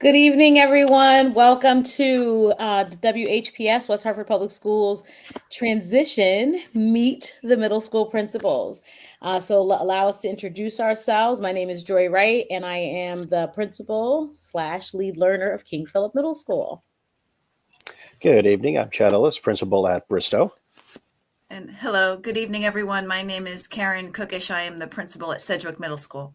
Good evening, everyone. Welcome to the WHPS, West Hartford Public Schools Transition Meet the Middle School Principals. Allow us to introduce ourselves. My name is Joy Wright, and I am the principal / lead learner of King Philip Middle School. Good evening. I'm Chad Ellis, principal at Bristow. And hello, good evening, everyone. My name is Karen Cookish. I am the principal at Sedgwick Middle School.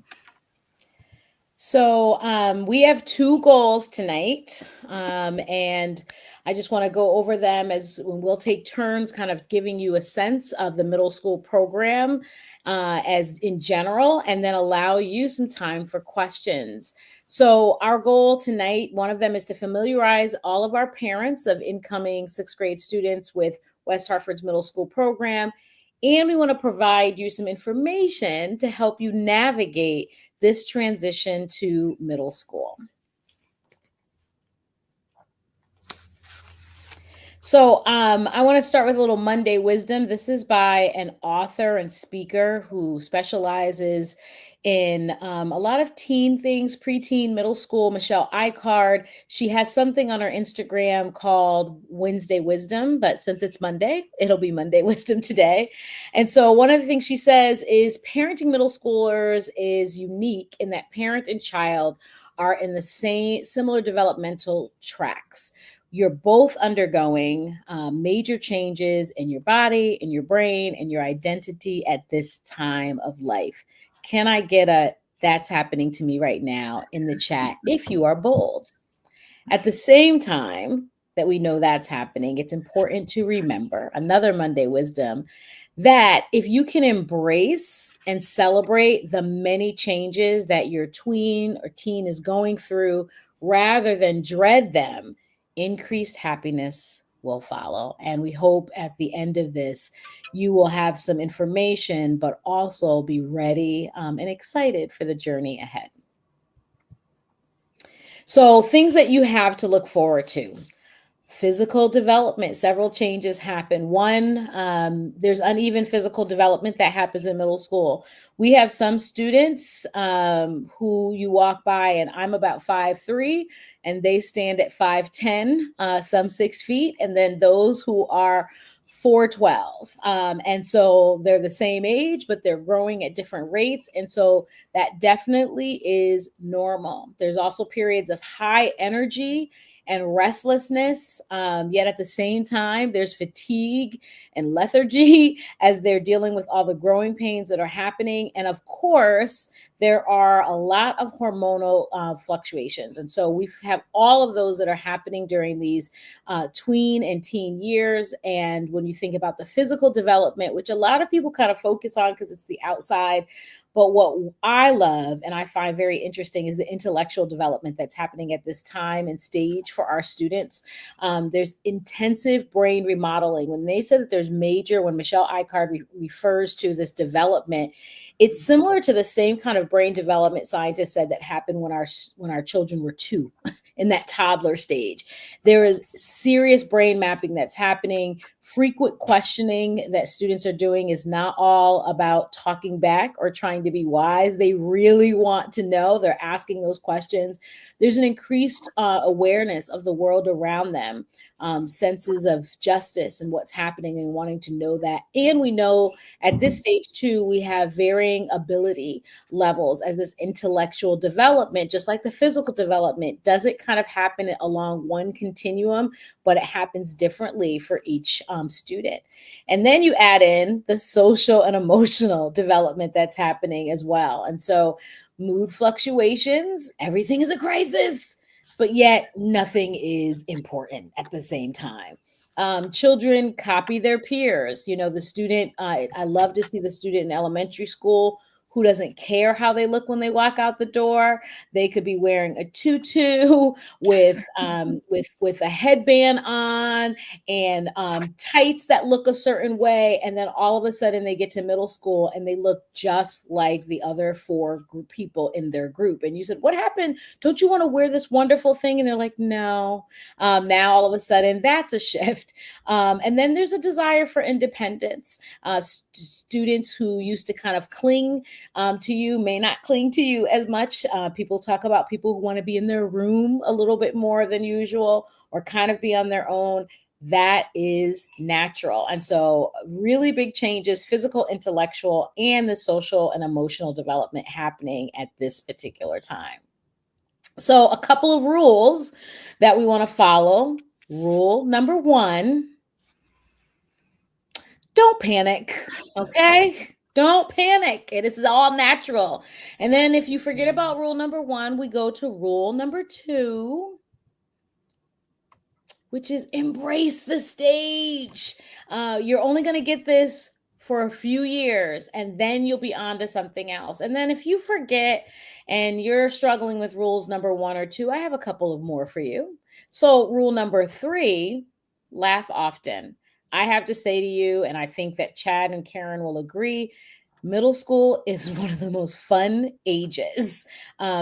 We have two goals tonight, and I just want to go over them as we'll take turns kind of giving you a sense of the middle school program as in general, and then allow you some time for questions. So our goal tonight, one of them is to familiarize all of our parents of incoming sixth grade students with West Hartford's middle school program. And we want to provide you some information to help you navigate this transition to middle school. So I want to start with a little Monday wisdom. This is by an author and speaker who specializes in a lot of teen things, preteen, middle school, Michelle Icard. She has something on her Instagram called Wednesday Wisdom, but since it's Monday, it'll be Monday Wisdom today. And so one of the things she says is parenting middle schoolers is unique in that parent and child are in the same similar developmental tracks. You're both undergoing major changes in your body, in your brain, and your identity at this time of life. Can I get a "that's happening to me right now" in the chat if you are bold? At the same time that we know that's happening, it's important to remember another Monday wisdom that if you can embrace and celebrate the many changes that your tween or teen is going through rather than dread them, increased happiness will follow. And we hope at the end of this, you will have some information, but also be ready and excited for the journey ahead. So things that you have to look forward to. Physical development, several changes happen. One, there's uneven physical development that happens in middle school. We have some students who you walk by and I'm about 5'3", and they stand at 5'10", some 6 feet, and then those who are 4'12". And so they're the same age, but they're growing at different rates. And so that definitely is normal. There's also periods of high energy and restlessness. Yet at the same time, there's fatigue and lethargy as they're dealing with all the growing pains that are happening. And of course, there are a lot of hormonal fluctuations. And so we have all of those that are happening during these tween and teen years. And when you think about the physical development, which a lot of people kind of focus on because it's the outside, but what I love and I find very interesting is the intellectual development that's happening at this time and stage for our students. There's intensive brain remodeling. When they said that there's major, when Michelle Icard refers to this development, it's similar to the same kind of brain development scientists said that happened when our children were 2 in that toddler stage. There is serious brain mapping that's happening. Frequent questioning that students are doing is not all about talking back or trying to be wise. They really want to know. They're asking those questions. There's an increased awareness of the world around them, senses of justice and what's happening and wanting to know that. And we know at this stage too, we have varying ability levels as this intellectual development, just like the physical development, doesn't kind of happen along one continuum, but it happens differently for each student. And then you add in the social and emotional development that's happening as well. And so mood fluctuations, everything is a crisis, but yet nothing is important at the same time. Children copy their peers. You know, the student, I love to see the student in elementary school who doesn't care how they look when they walk out the door. They could be wearing a tutu with a headband on and tights that look a certain way, and then all of a sudden they get to middle school and they look just like the other 4 people in their group. And you said, "What happened? Don't you want to wear this wonderful thing?" And they're like, "No." Now all of a sudden that's a shift. And then there's a desire for independence. Students who used to kind of cling to you, may not cling to you as much. People talk about people who want to be in their room a little bit more than usual or kind of be on their own. That is natural. And so, really big changes, physical, intellectual, and the social and emotional development happening at this particular time. So, a couple of rules that we want to follow. Rule number one, don't panic. Okay. Don't panic. It is all natural. And then, if you forget about rule number one, we go to rule number two, which is embrace the stage. You're only going to get this for a few years and then you'll be on to something else. And then if you forget and you're struggling with rules number one or two, I have a couple of more for you. So, rule number three, laugh often. I have to say to you, and I think that Chad and Karen will agree, middle school is one of the most fun ages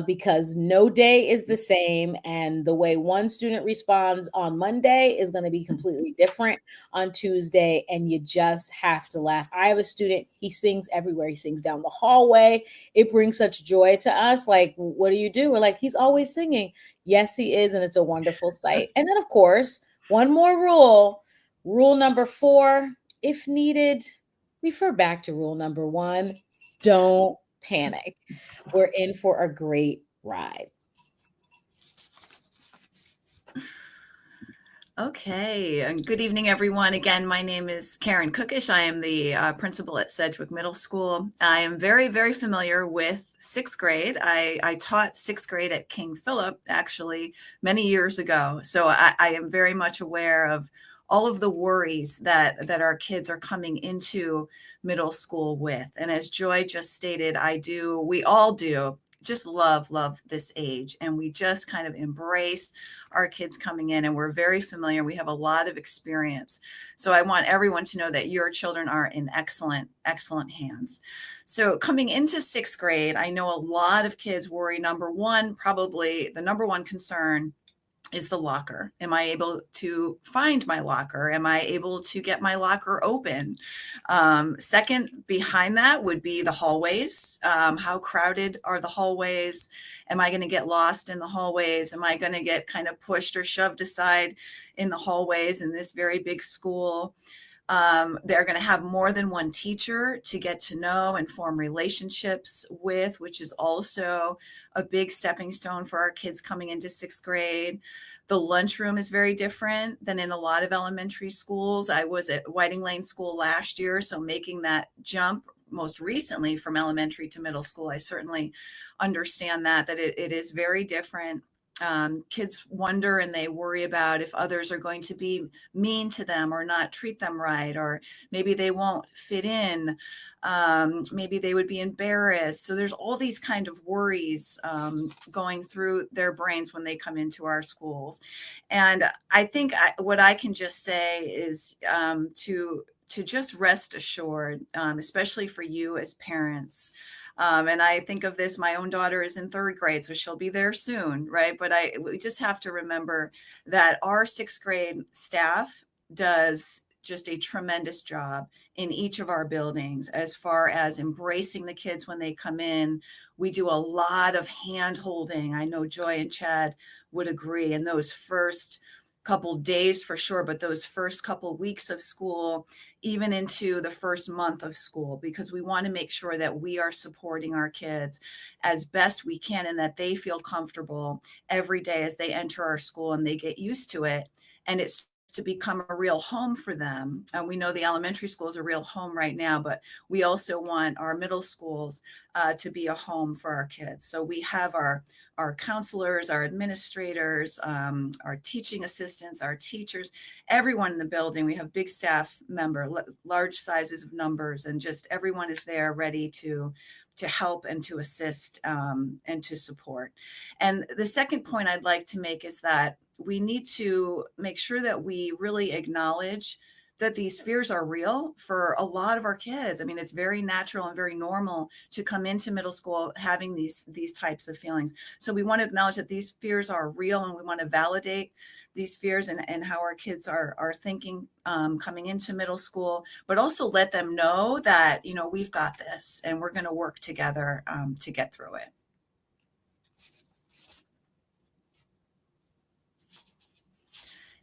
because no day is the same. And the way one student responds on Monday is going to be completely different on Tuesday. And you just have to laugh. I have a student, he sings everywhere. He sings down the hallway. It brings such joy to us. Like, what do you do? We're like, he's always singing. Yes, he is. And it's a wonderful sight. And then, of course, one more rule. Rule number four, if needed, refer back to rule number one. Don't panic. We're in for a great ride. Okay, and good evening, everyone. Again, my name is Karen Cookish. I am the principal at Sedgwick Middle School. I am very, very familiar with sixth grade. I taught sixth grade at King Philip actually many years ago. So I am very much aware of all of the worries that our kids are coming into middle school with. And as Joy just stated, we all do just love this age, and we just kind of embrace our kids coming in, and we're very familiar. We have a lot of experience. So I want everyone to know that your children are in excellent hands. So coming into sixth grade, I know a lot of kids worry. Number one, probably the number one concern is the locker. Am I able to find my locker? Am I able to get my locker open? Second, behind that would be the hallways. How crowded are the hallways? Am I going to get lost in the hallways? Am I going to get kind of pushed or shoved aside in the hallways in this very big school? They're going to have more than one teacher to get to know and form relationships with, which is also a big stepping stone for our kids coming into sixth grade. The lunchroom is very different than in a lot of elementary schools. I was at Whiting Lane School last year, so making that jump most recently from elementary to middle school, I certainly understand that it is very different. Kids wonder and they worry about if others are going to be mean to them or not treat them right, or maybe they won't fit in. Maybe they would be embarrassed. So there's all these kind of worries going through their brains when they come into our schools. And I think what I can just say is to just rest assured, especially for you as parents. And I think of this, my own daughter is in third grade, so she'll be there soon, right? But we just have to remember that our sixth grade staff does just a tremendous job in each of our buildings as far as embracing the kids when they come in. We do a lot of hand holding. I know Joy and Chad would agree. In those first couple days for sure, but those first couple weeks of school, even into the first month of school, because we want to make sure that we are supporting our kids as best we can and that they feel comfortable every day as they enter our school and they get used to it. And it's to become a real home for them. And we know the elementary school is a real home right now, but we also want our middle schools to be a home for our kids. So we have our counselors, our administrators, our teaching assistants, our teachers, everyone in the building. We have big staff member, large sizes of numbers, and just everyone is there ready to help and to assist and to support. And the second point I'd like to make is that we need to make sure that we really acknowledge that these fears are real for a lot of our kids. I mean, it's very natural and very normal to come into middle school having these types of feelings. So we want to acknowledge that these fears are real, and we want to validate these fears and how our kids are thinking coming into middle school, but also let them know that, you know, we've got this and we're going to work together to get through it.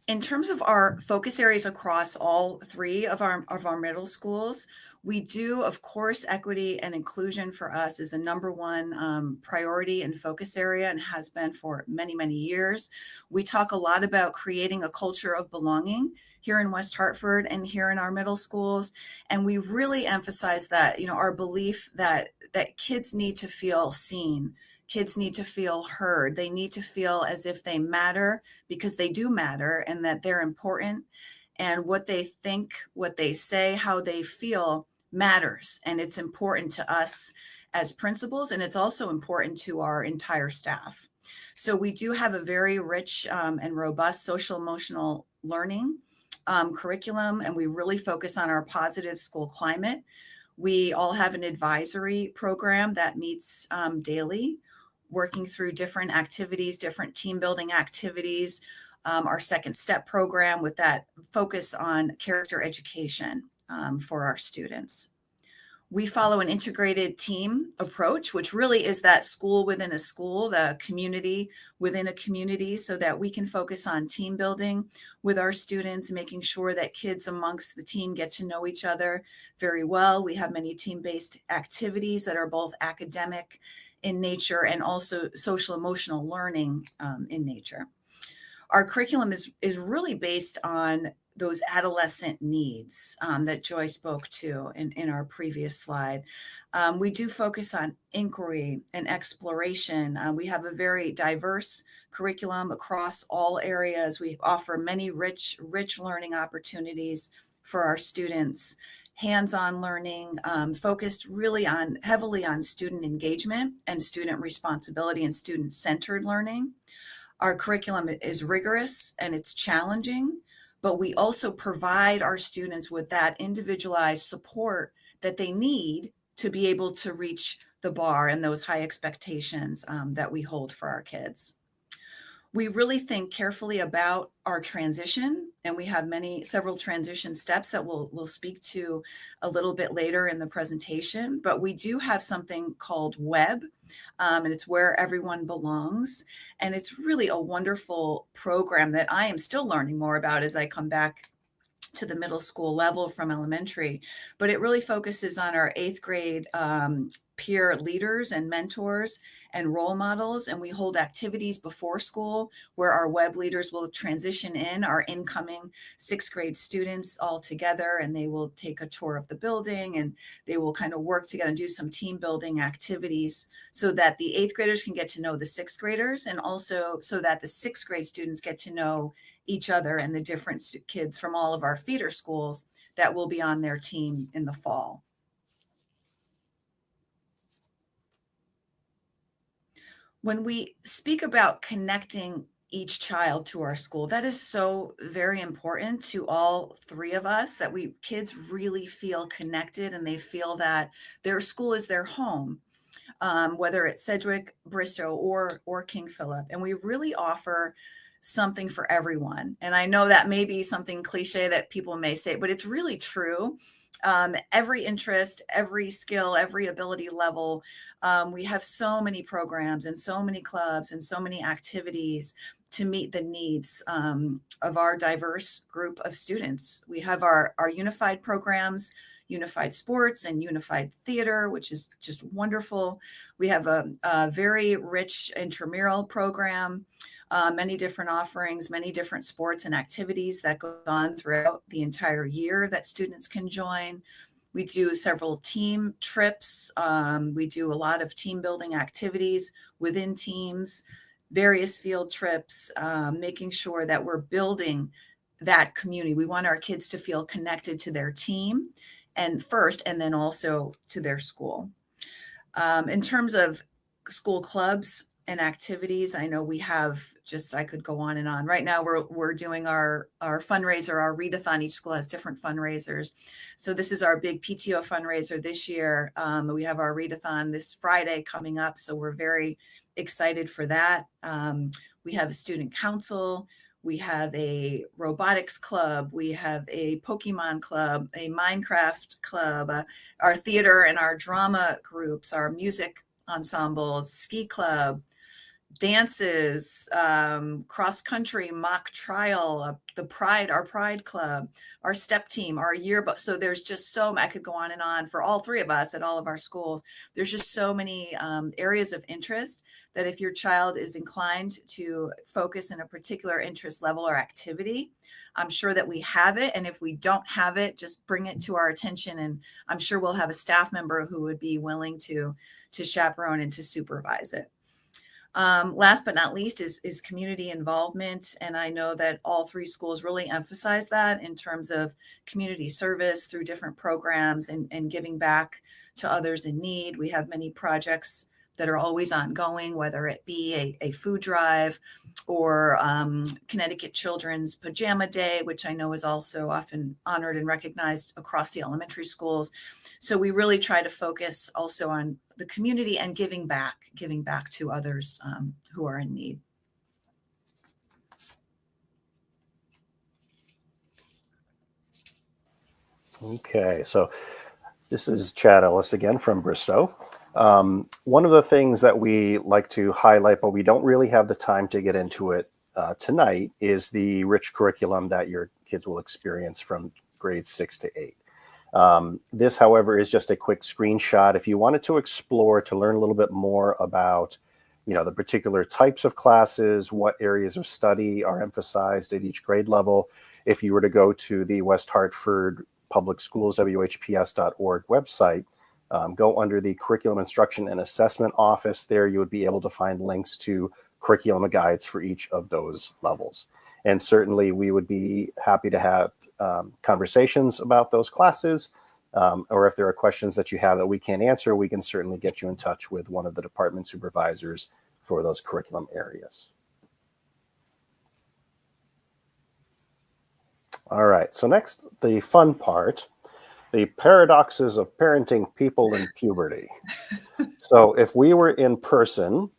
In terms of our focus areas across all three of our middle schools, we do, of course, equity and inclusion for us is a number one priority and focus area, and has been for many, many years. We talk a lot about creating a culture of belonging here in West Hartford and here in our middle schools. And we really emphasize that, you know, our belief that kids need to feel seen. Kids need to feel heard. They need to feel as if they matter, because they do matter, and that they're important. And what they think, what they say, how they feel matters. And it's important to us as principals, and it's also important to our entire staff. So we do have a very rich and robust social emotional learning curriculum, and we really focus on our positive school climate. We all have an advisory program that meets daily, working through different activities, different team building activities. Our second step program with that focus on character education for our students. We follow an integrated team approach, which really is that school within a school, the community within a community, so that we can focus on team building with our students, making sure that kids amongst the team get to know each other very well. We have many team-based activities that are both academic in nature and also social emotional learning in nature. Our curriculum is really based on those adolescent needs that Joy spoke to in our previous slide. We do focus on inquiry and exploration. We have a very diverse curriculum across all areas. We offer many rich learning opportunities for our students. Hands-on learning, focused really heavily on student engagement and student responsibility and student-centered learning. Our curriculum is rigorous and it's challenging, but we also provide our students with that individualized support that they need to be able to reach the bar and those high expectations that we hold for our kids. We really think carefully about our transition, and we have several transition steps that we'll speak to a little bit later in the presentation. But we do have something called WEB, and it's Where Everyone Belongs. And it's really a wonderful program that I am still learning more about as I come back to the middle school level from elementary. But it really focuses on our 8th grade peer leaders and mentors and role models. And we hold activities before school where our WEB leaders will transition in our incoming 6th grade students all together, and they will take a tour of the building, and they will kind of work together and do some team building activities so that the 8th graders can get to know the 6th graders, and also so that the 6th grade students get to know each other and the different kids from all of our feeder schools that will be on their team in the fall. When we speak about connecting each child to our school, that is so very important to all three of us, that kids really feel connected and they feel that their school is their home, whether it's Sedgwick, Bristow, or King Philip. And we really offer something for everyone. And I know that may be something cliche that people may say, but it's really true. Every interest, every skill, every ability level. We have so many programs and so many clubs and so many activities to meet the needs of our diverse group of students. We have our unified programs, unified sports and unified theater, which is just wonderful. We have a very rich intramural program, many different offerings, many different sports and activities that go on throughout the entire year that students can join. We do several team trips. We do a lot of team building activities within teams, various field trips, making sure that we're building that community. We want our kids to feel connected to their team and first, and then also to their school. In terms of school clubs, and activities. I know we have I could go on and on. Right now we're doing our fundraiser, our readathon. Each school has different fundraisers. So this is our big PTO fundraiser this year. We have our readathon this Friday coming up. So we're very excited for that. We have a student council. We have a robotics club. We have a Pokemon club, a Minecraft club, our theater and our drama groups, our music ensembles, ski club, dances, cross country, mock trial, our pride club, our step team, our yearbook. So there's just I could go on and on for all three of us at all of our schools. There's just so many areas of interest that if your child is inclined to focus in a particular interest level or activity, I'm sure that we have it. And if we don't have it, just bring it to our attention. And I'm sure we'll have a staff member who would be willing to chaperone and to supervise it. Last but not least is community involvement. And I know that all three schools really emphasize that in terms of community service through different programs and giving back to others in need. We have many projects that are always ongoing, whether it be a food drive or Connecticut Children's Pajama Day, which I know is also often honored and recognized across the elementary schools. So we really try to focus also on the community and giving back to others who are in need. Okay, so this is Chad Ellis again from Bristow. One of the things that we like to highlight, but we don't really have the time to get into it tonight, is the rich curriculum that your kids will experience from grades 6 to 8. This, however, is just a quick screenshot. If you wanted to explore, to learn a little bit more about, the particular types of classes, what areas of study are emphasized at each grade level, if you were to go to the West Hartford Public Schools, WHPS.org website, go under the Curriculum Instruction and Assessment Office. There you would be able to find links to curriculum guides for each of those levels. And certainly we would be happy to have conversations about those classes, or if there are questions that you have that we can't answer, we can certainly get you in touch with one of the department supervisors for those curriculum areas. All right, so next, the fun part, the paradoxes of parenting people in puberty. So if we were in person,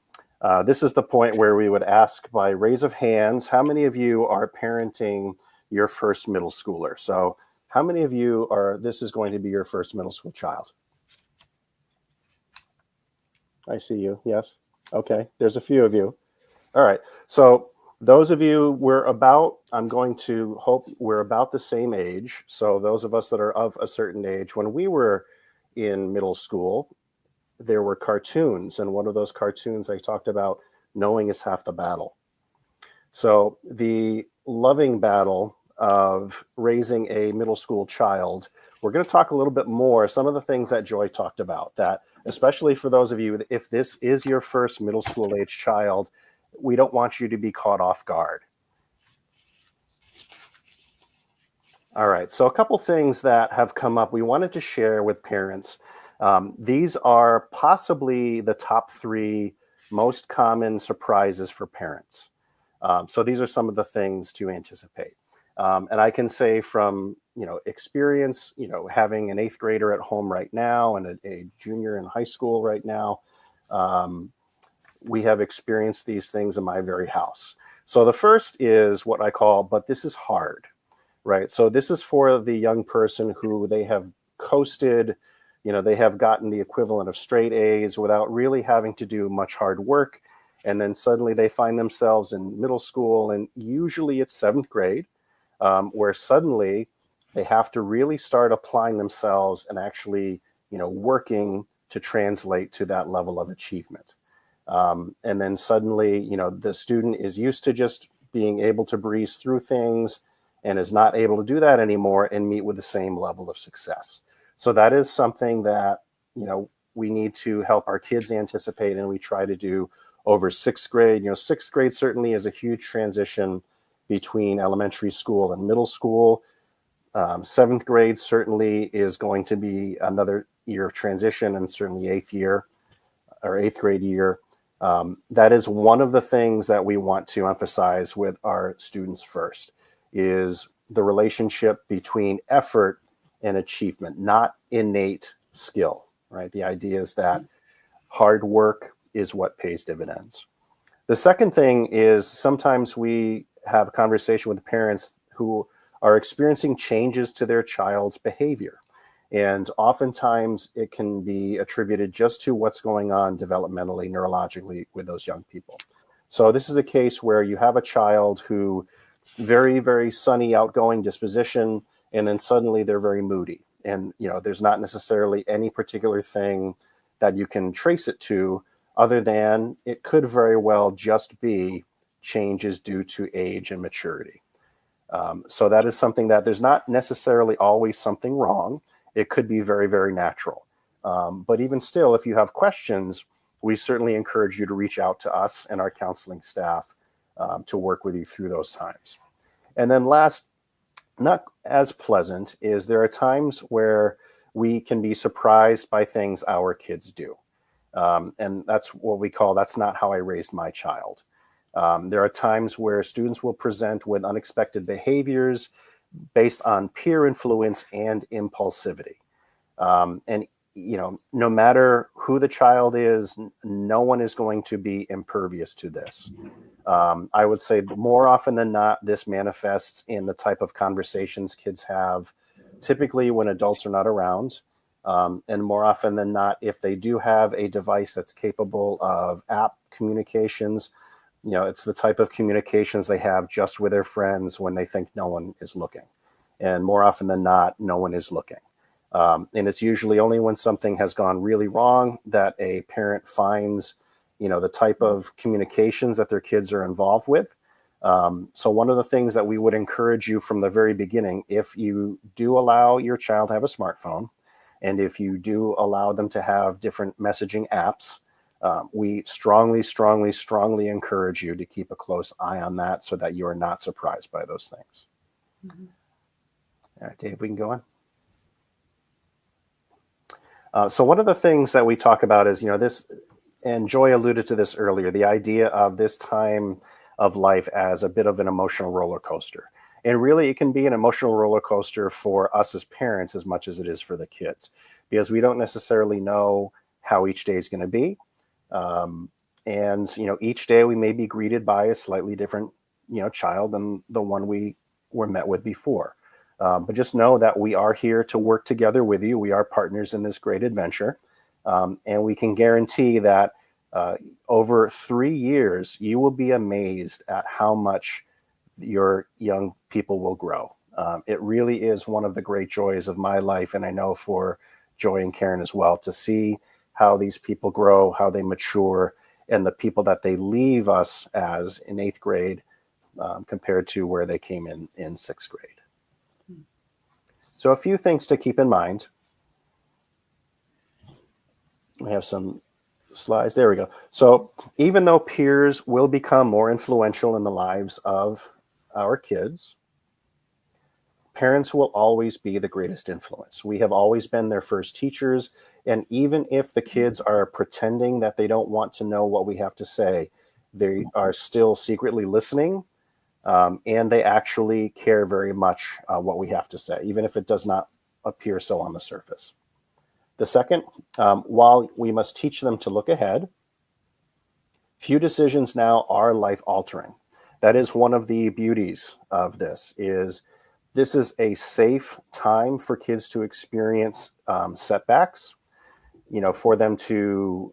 this is the point where we would ask by raise of hands, how many of you are parenting your first middle schooler? So how many of you this is going to be your first middle school child? I see you, yes. Okay, there's a few of you. All right, so those of you, I'm going to hope we're about the same age. So those of us that are of a certain age, when we were in middle school, there were cartoons. And one of those cartoons I talked about, knowing is half the battle. So the loving battle of raising a middle school child, we're going to talk a little bit more, some of the things that Joy talked about, that especially for those of you, if this is your first middle school age child, we don't want you to be caught off guard. All right, so a couple things that have come up we wanted to share with parents. These are possibly the top 3 most common surprises for parents. So these are some of the things to anticipate. And I can say from experience, having an 8th grader at home right now and a junior in high school right now, we have experienced these things in my very house. So the first is what I call, but this is hard, right? So this is for the young person who they have coasted, they have gotten the equivalent of straight A's without really having to do much hard work. And then suddenly they find themselves in middle school, and usually it's 7th grade, where suddenly they have to really start applying themselves and actually, working to translate to that level of achievement. And then suddenly, the student is used to just being able to breeze through things and is not able to do that anymore and meet with the same level of success. So that is something that, we need to help our kids anticipate, and we try to do over 6th grade. 6th grade certainly is a huge transition between elementary school and middle school. 7th grade certainly is going to be another year of transition, and certainly 8th grade year. That is one of the things that we want to emphasize with our students first, is the relationship between effort and achievement, not innate skill, right? The idea is that hard work is what pays dividends. The second thing is sometimes we have a conversation with parents who are experiencing changes to their child's behavior. And oftentimes it can be attributed just to what's going on developmentally, neurologically with those young people. So this is a case where you have a child who very, very sunny, outgoing disposition, and then suddenly they're very moody. And, there's not necessarily any particular thing that you can trace it to, other than it could very well just be changes due to age and maturity. So that is something that there's not necessarily always something wrong. It could be very, very natural. But even still, if you have questions, we certainly encourage you to reach out to us and our counseling staff to work with you through those times. And then last, not as pleasant, is there are times where we can be surprised by things our kids do. And that's what we call, that's not how I raised my child. There are times where students will present with unexpected behaviors based on peer influence and impulsivity. And, no matter who the child is, no one is going to be impervious to this. I would say more often than not, this manifests in the type of conversations kids have, typically when adults are not around. And more often than not, if they do have a device that's capable of app communications, it's the type of communications they have just with their friends when they think no one is looking. And more often than not, no one is looking. And it's usually only when something has gone really wrong that a parent finds, the type of communications that their kids are involved with. So one of the things that we would encourage you from the very beginning, if you do allow your child to have a smartphone, and if you do allow them to have different messaging apps, we strongly, strongly, strongly encourage you to keep a close eye on that so that you are not surprised by those things. Mm-hmm. All right, Dave, we can go on. So one of the things that we talk about is, this, and Joy alluded to this earlier, the idea of this time of life as a bit of an emotional roller coaster. And really, it can be an emotional roller coaster for us as parents as much as it is for the kids, because we don't necessarily know how each day is going to be. And, each day we may be greeted by a slightly different, child than the one we were met with before. But just know that we are here to work together with you. We are partners in this great adventure. And we can guarantee that over 3 years, you will be amazed at how much your young people will grow. It really is one of the great joys of my life, and I know for Joy and Karen as well, to see how these people grow, how they mature, and the people that they leave us as in 8th grade compared to where they came in 6th grade. So a few things to keep in mind. We have some slides. There we go. So even though peers will become more influential in the lives of our kids, parents will always be the greatest influence. We have always been their first teachers. And even if the kids are pretending that they don't want to know what we have to say, they are still secretly listening. And they actually care very much what we have to say, even if it does not appear so on the surface. The second, while we must teach them to look ahead, few decisions now are life-altering. That is one of the beauties of this is a safe time for kids to experience setbacks, for them to,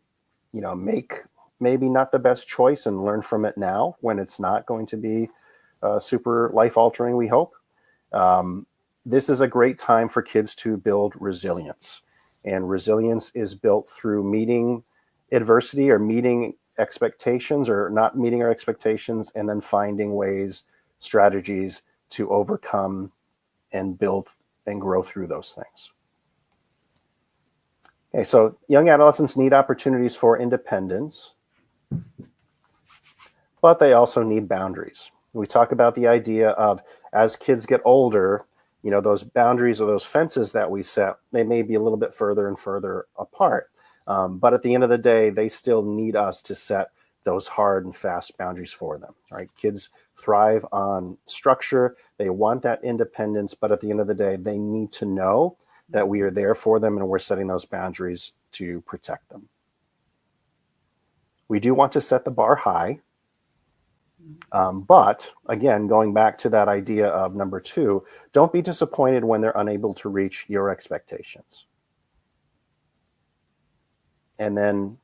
make maybe not the best choice and learn from it now when it's not going to be super life-altering, we hope. This is a great time for kids to build resilience. And resilience is built through meeting adversity or meeting expectations or not meeting our expectations, and then finding ways, strategies to overcome and build and grow through those things. Okay, so young adolescents need opportunities for independence, but they also need boundaries. We talk about the idea of, as kids get older, those boundaries or those fences that we set, they may be a little bit further and further apart. But at the end of the day, they still need us to set those hard and fast boundaries for them. Right? Kids thrive on structure. They want that independence, but at the end of the day, they need to know that we are there for them and we're setting those boundaries to protect them. We do want to set the bar high. But again, going back to that idea of number 2, don't be disappointed when they're unable to reach your expectations. And then,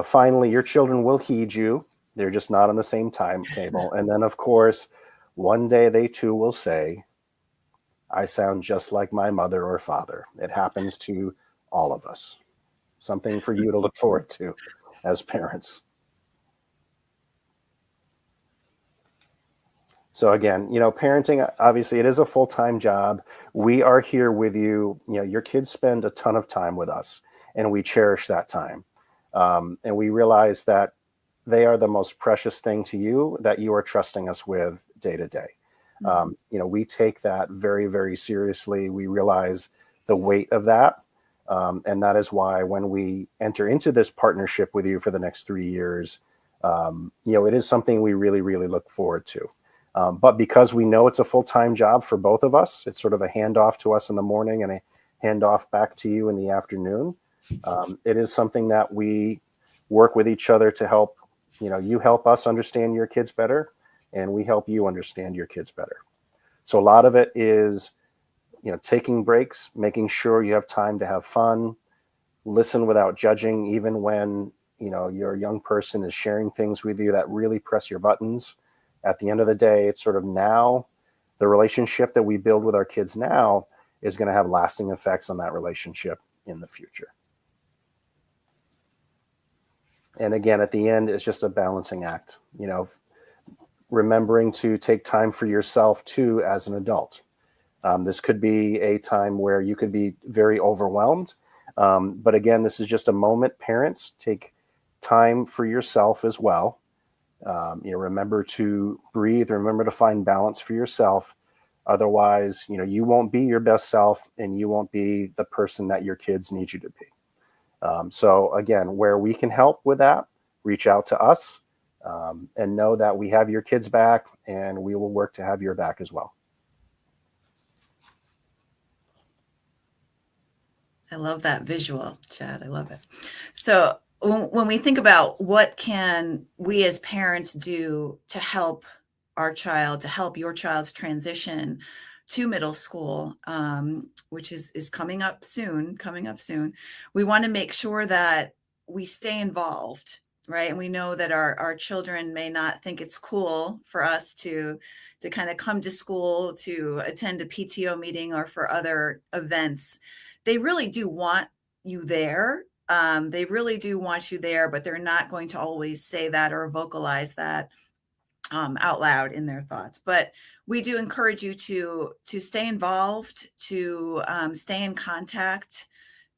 finally, your children will heed you. They're just not on the same timetable. And then, of course, one day they too will say, I sound just like my mother or father. It happens to all of us. Something for you to look forward to as parents. So again, parenting, obviously it is a full-time job. We are here with you. Your kids spend a ton of time with us and we cherish that time. And we realize that they are the most precious thing to you that you are trusting us with day to day. We take that very, very seriously. We realize the weight of that. And that is why when we enter into this partnership with you for the next 3 years, it is something we really, really look forward to. But because we know it's a full-time job for both of us, it's sort of a handoff to us in the morning and a handoff back to you in the afternoon. It is something that we work with each other to help, you help us understand your kids better and we help you understand your kids better. So a lot of it is, taking breaks, making sure you have time to have fun, listen without judging, even when, your young person is sharing things with you that really press your buttons. At the end of the day, it's sort of now the relationship that we build with our kids now is going to have lasting effects on that relationship in the future. And again, at the end, it's just a balancing act, remembering to take time for yourself too as an adult. This could be a time where you could be very overwhelmed. But again, this is just a moment. Parents, take time for yourself as well. Remember to breathe, remember to find balance for yourself. Otherwise, you won't be your best self and you won't be the person that your kids need you to be. So again, where we can help with that, reach out to us and know that we have your kids back and we will work to have your back as well. I love that visual, Chad. I love it. So when we think about what can we as parents do to help our child, to help your child's transition to middle school, which is coming up soon, we want to make sure that we stay involved, right? And we know that our children may not think it's cool for us to kind of come to school, to attend a PTO meeting or for other events. They really do want you there. They really do want you there, but they're not going to always say that or vocalize that out loud in their thoughts. But we do encourage you to stay involved, to stay in contact.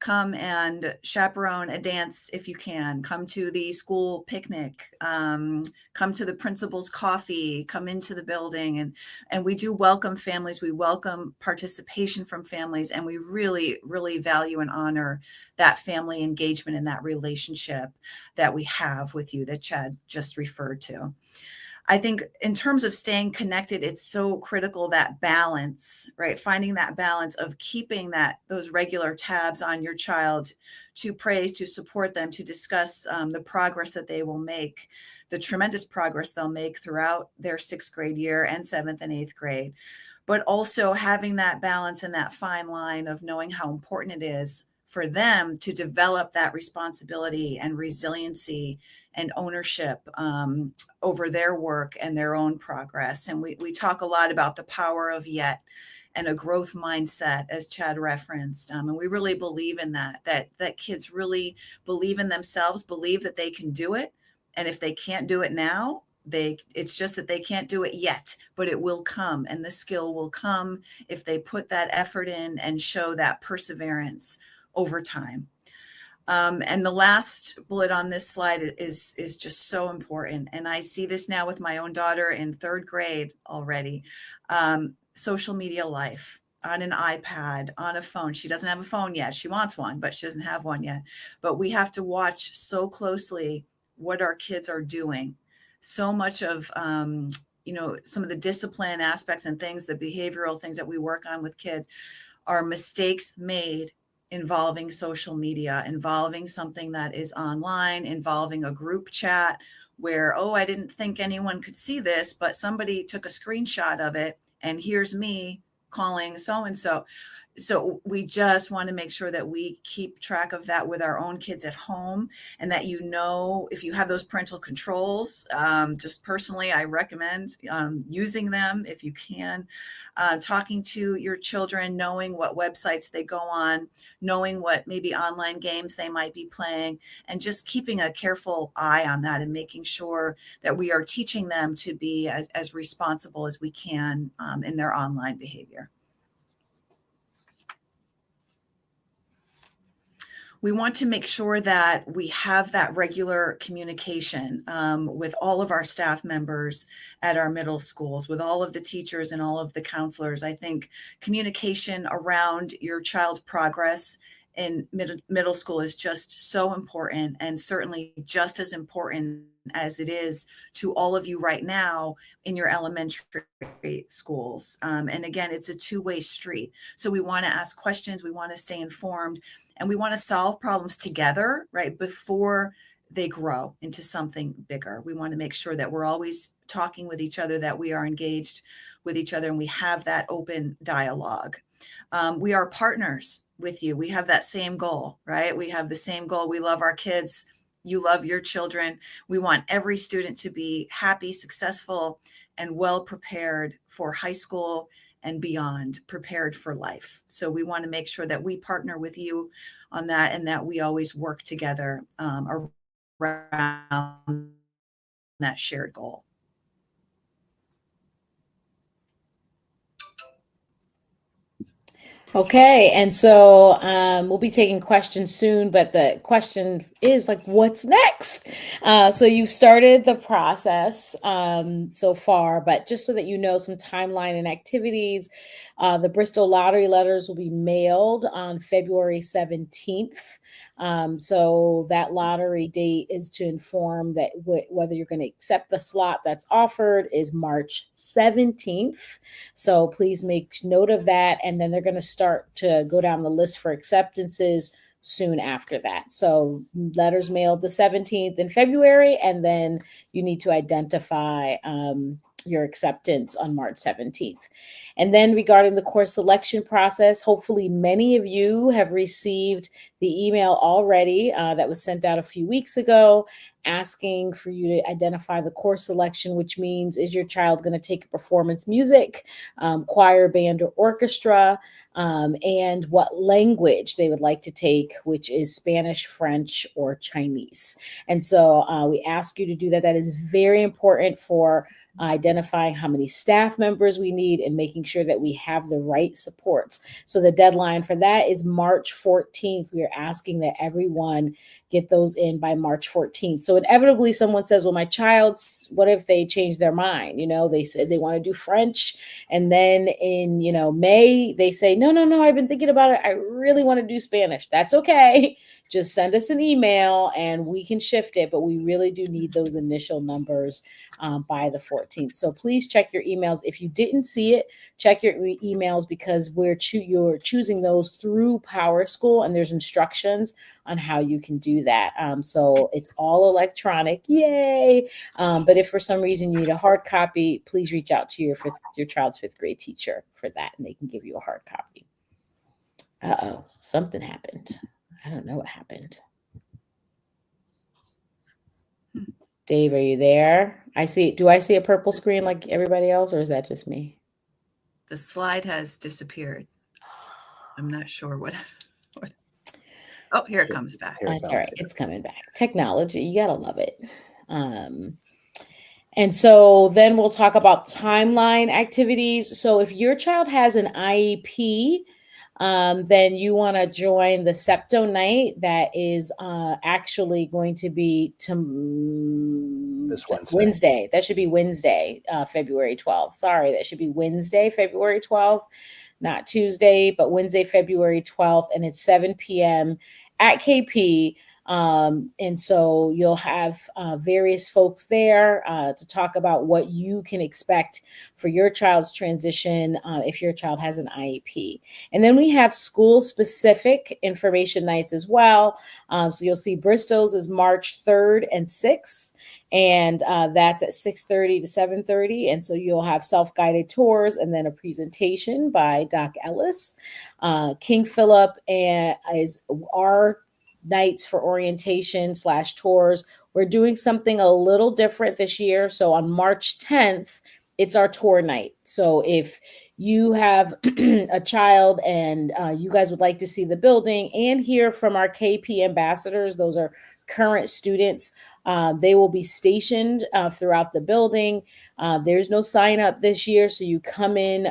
Come and chaperone a dance if you can. Come to the school picnic. Come to the principal's coffee. Come into the building, and we do welcome families. We welcome participation from families, and we really, really value and honor that family engagement and that relationship that we have with you that Chad just referred to. I think in terms of staying connected, it's so critical, that balance, right? Finding that balance of keeping those regular tabs on your child to praise, to support them, to discuss the progress that they will make, the tremendous progress they'll make throughout their 6th grade year and 7th and 8th grade. But also having that balance and that fine line of knowing how important it is for them to develop that responsibility and resiliency and ownership over their work and their own progress. And we talk a lot about the power of yet and a growth mindset, as Chad referenced. And we really believe in that kids really believe in themselves, believe that they can do it. And if they can't do it now, it's just that they can't do it yet, but it will come, and the skill will come if they put that effort in and show that perseverance over time. And the last bullet on this slide is just so important. And I see this now with my own daughter in 3rd grade already. Social media life. on an iPad, on a phone. She doesn't have a phone yet. She wants one, but she doesn't have one yet. But we have to watch so closely what our kids are doing. So much of, some of the discipline aspects and things, the behavioral things that we work on with kids are mistakes made involving social media, involving something that is online, involving a group chat where, oh, I didn't think anyone could see this, but somebody took a screenshot of it, and here's me calling so and so. So we just want to make sure that we keep track of that with our own kids at home, and that, if you have those parental controls, just personally, I recommend using them if you can. Talking to your children, knowing what websites they go on, knowing what maybe online games they might be playing, and just keeping a careful eye on that and making sure that we are teaching them to be as responsible as we can in their online behavior. We want to make sure that we have that regular communication with all of our staff members at our middle schools, with all of the teachers and all of the counselors. I think communication around your child's progress in middle school is just so important, and certainly just as important as it is to all of you right now in your elementary schools. And again, it's a two-way street. So we want to ask questions, we want to stay informed, and we want to solve problems together, right, before they grow into something bigger. We want to make sure that we're always talking with each other, that we are engaged with each other, and we have that open dialogue. We are partners with you. We have that same goal, right? We have the same goal. We love our kids. You love your children. We want every student to be happy, successful, and well prepared for high school and beyond, prepared for life. So we want to make sure that we partner with you on that, and that we always work together around that shared goal. Okay, and so we'll be taking questions soon, but the question is like, what's next? So you've started the process so far, but just so that you know some timeline and activities, the Bristol Lottery letters will be mailed on February 17th. So that lottery date is to inform that whether you're going to accept the slot that's offered is March 17th. So please make note of that. And then they're going to start to go down the list for acceptances soon after that. So letters mailed the 17th in February, and then you need to identify your acceptance on March 17th. And then regarding the course selection process, hopefully many of you have received the email already that was sent out a few weeks ago asking for you to identify the course selection, which means, is your child going to take performance music, choir, band, or orchestra, and what language they would like to take, which is Spanish, French, or Chinese. And so we ask you to do that. That is very important for identifying how many staff members we need and making sure that we have the right supports. So the deadline for that is March 14th. We are asking that everyone get those in by March 14th. So inevitably someone says, well, my child's, what if they change their mind? They said they want to do French. And then in, May, they say, no, I've been thinking about it. I really want to do Spanish. That's okay. Just send us an email and we can shift it. But we really do need those initial numbers by the 14th. So please check your emails. If you didn't see it, check your emails, because you're choosing those through PowerSchool, and there's instructions on how you can do that. So it's all electronic. Yay. But if for some reason you need a hard copy, please reach out to your child's fifth grade teacher for that, and they can give you a hard copy. Uh-oh, something happened. I don't know what happened. Dave, are you there? Do I see a purple screen like everybody else, or is that just me? The slide has disappeared. I'm not sure what. Oh, here it comes back. That's all right. It's coming back. Technology, you gotta love it. And so then we'll talk about timeline activities. So if your child has an IEP, then you want to join the Septo Night. That is actually going to be this Wednesday. That should be Wednesday, February 12th. Sorry, that should be Wednesday, February 12th. not Tuesday, but Wednesday, February 12th, and it's 7 p.m. at KP. And so you'll have various folks there to talk about what you can expect for your child's transition if your child has an IEP. And then we have school specific information nights as well. So you'll see Bristow's is March 3rd and 6th. And that's at 6:30 to 7:30. And so you'll have self-guided tours and then a presentation by Doc Ellis. King Philip is our nights for orientation / tours. We're doing something a little different this year. So on March 10th, it's our tour night. So if you have a child and you guys would like to see the building and hear from our KP ambassadors, those are current students. They will be stationed throughout the building. There's no sign up this year, so you come in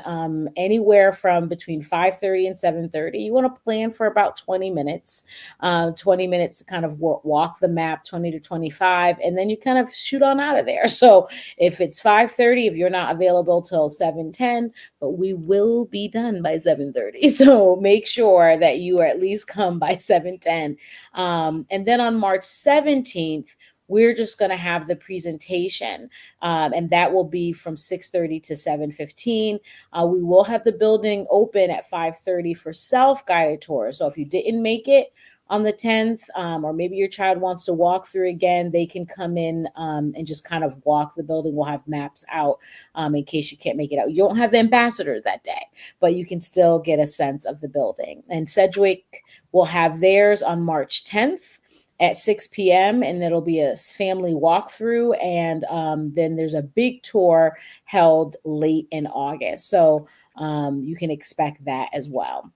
anywhere from between 5:30 and 7:30. You want to plan for about 20 minutes, 20 minutes to kind of walk the map, 20 to 25, and then you kind of shoot on out of there. So if it's 5:30, if you're not available till 7:10, but we will be done by 7:30. So make sure that you at least come by 7:10. And then on March 17th, we're just going to have the presentation, and that will be from 6:30 to 7:15. We will have the building open at 5:30 for self-guided tours. So if you didn't make it on the 10th, or maybe your child wants to walk through again, they can come in and just kind of walk the building. We'll have maps out in case you can't make it out. You don't have the ambassadors that day, but you can still get a sense of the building. And Sedgwick will have theirs on March 10th. At 6 p.m. and it'll be a family walkthrough, and then there's a big tour held late in August. So you can expect that as well.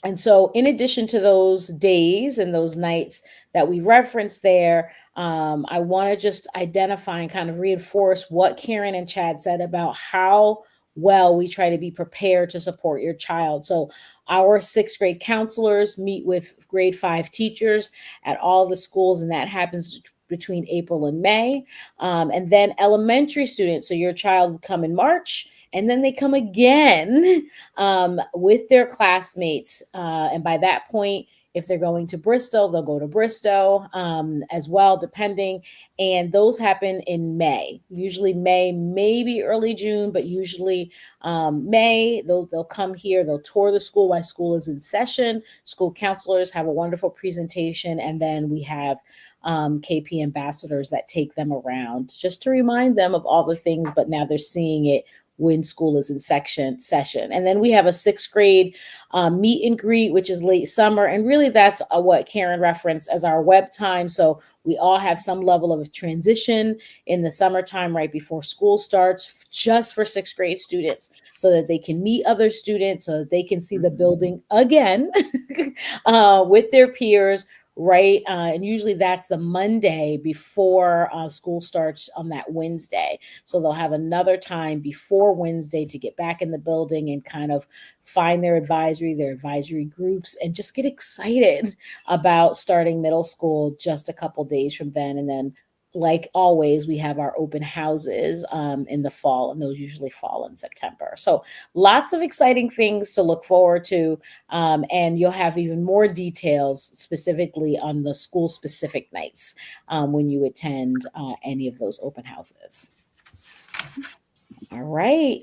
And so in addition to those days and those nights that we referenced there, I want to just identify and kind of reinforce what Karen and Chad said about how well we try to be prepared to support your child. So our 6th grade counselors meet with grade 5 teachers at all the schools, and that happens between April and May. And then elementary students, so your child would come in March, and then they come again with their classmates. And by that point, if they're going to Bristol, they'll go to Bristol as well, depending. And those happen in May, usually May, maybe early June, but usually May. They'll come here, they'll tour the school while school is in session. School counselors have a wonderful presentation, and then we have KP ambassadors that take them around just to remind them of all the things, but now they're seeing it when school is in session. And then we have a 6th grade meet and greet, which is late summer. And really that's what Karen referenced as our web time. So we all have some level of transition in the summertime right before school starts, just for 6th grade students, so that they can meet other students, so that they can see the building again with their peers. Right. And usually that's the Monday before school starts on that Wednesday. So they'll have another time before Wednesday to get back in the building and kind of find their advisory groups, and just get excited about starting middle school just a couple days from then. And then, like always, we have our open houses in the fall, and those usually fall in September. So lots of exciting things to look forward to. And you'll have even more details specifically on the school specific nights when you attend any of those open houses. All right.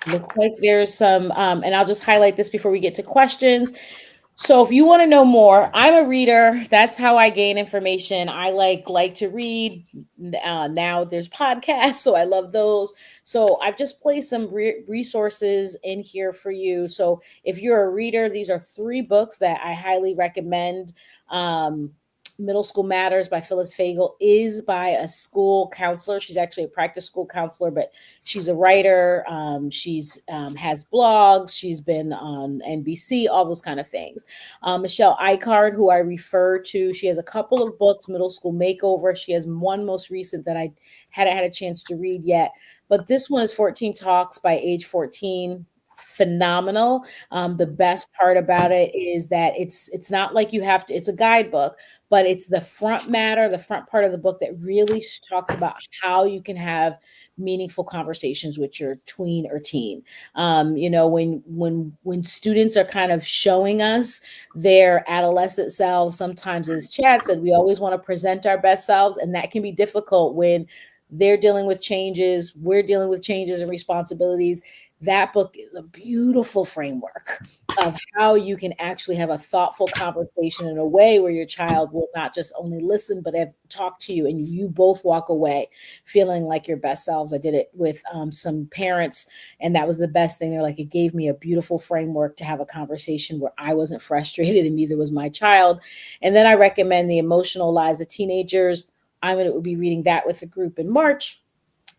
Looks like there's some, and I'll just highlight this before we get to questions. So if you want to know more, I'm a reader. That's how I gain information. I like to read. Now there's podcasts, so I love those. So I've just placed some resources in here for you. So if you're a reader, these are 3 books that I highly recommend. Middle School Matters by Phyllis Fagel is by a school counselor. She's actually a practice school counselor, but she's a writer. She's has blogs. She's been on NBC, all those kind of things. Michelle Icard, who I refer to, she has a couple of books, Middle School Makeover. She has one most recent that I hadn't had a chance to read yet, but this one is 14 Talks by Age 14. phenomenal. The best part about it is that it's not like you have to, it's a guidebook, but it's the front matter, the front part of the book that really talks about how you can have meaningful conversations with your tween or teen. When students are kind of showing us their adolescent selves, sometimes, as Chad said, we always want to present our best selves, and that can be difficult when they're dealing with changes, we're dealing with changes and responsibilities. That book is a beautiful framework of how you can actually have a thoughtful conversation in a way where your child will not just only listen, but talk to you, and you both walk away feeling like your best selves. I did it with some parents, and that was the best thing. They're like, it gave me a beautiful framework to have a conversation where I wasn't frustrated and neither was my child. And then I recommend The Emotional Lives of Teenagers. I'm going to be reading that with the group in March.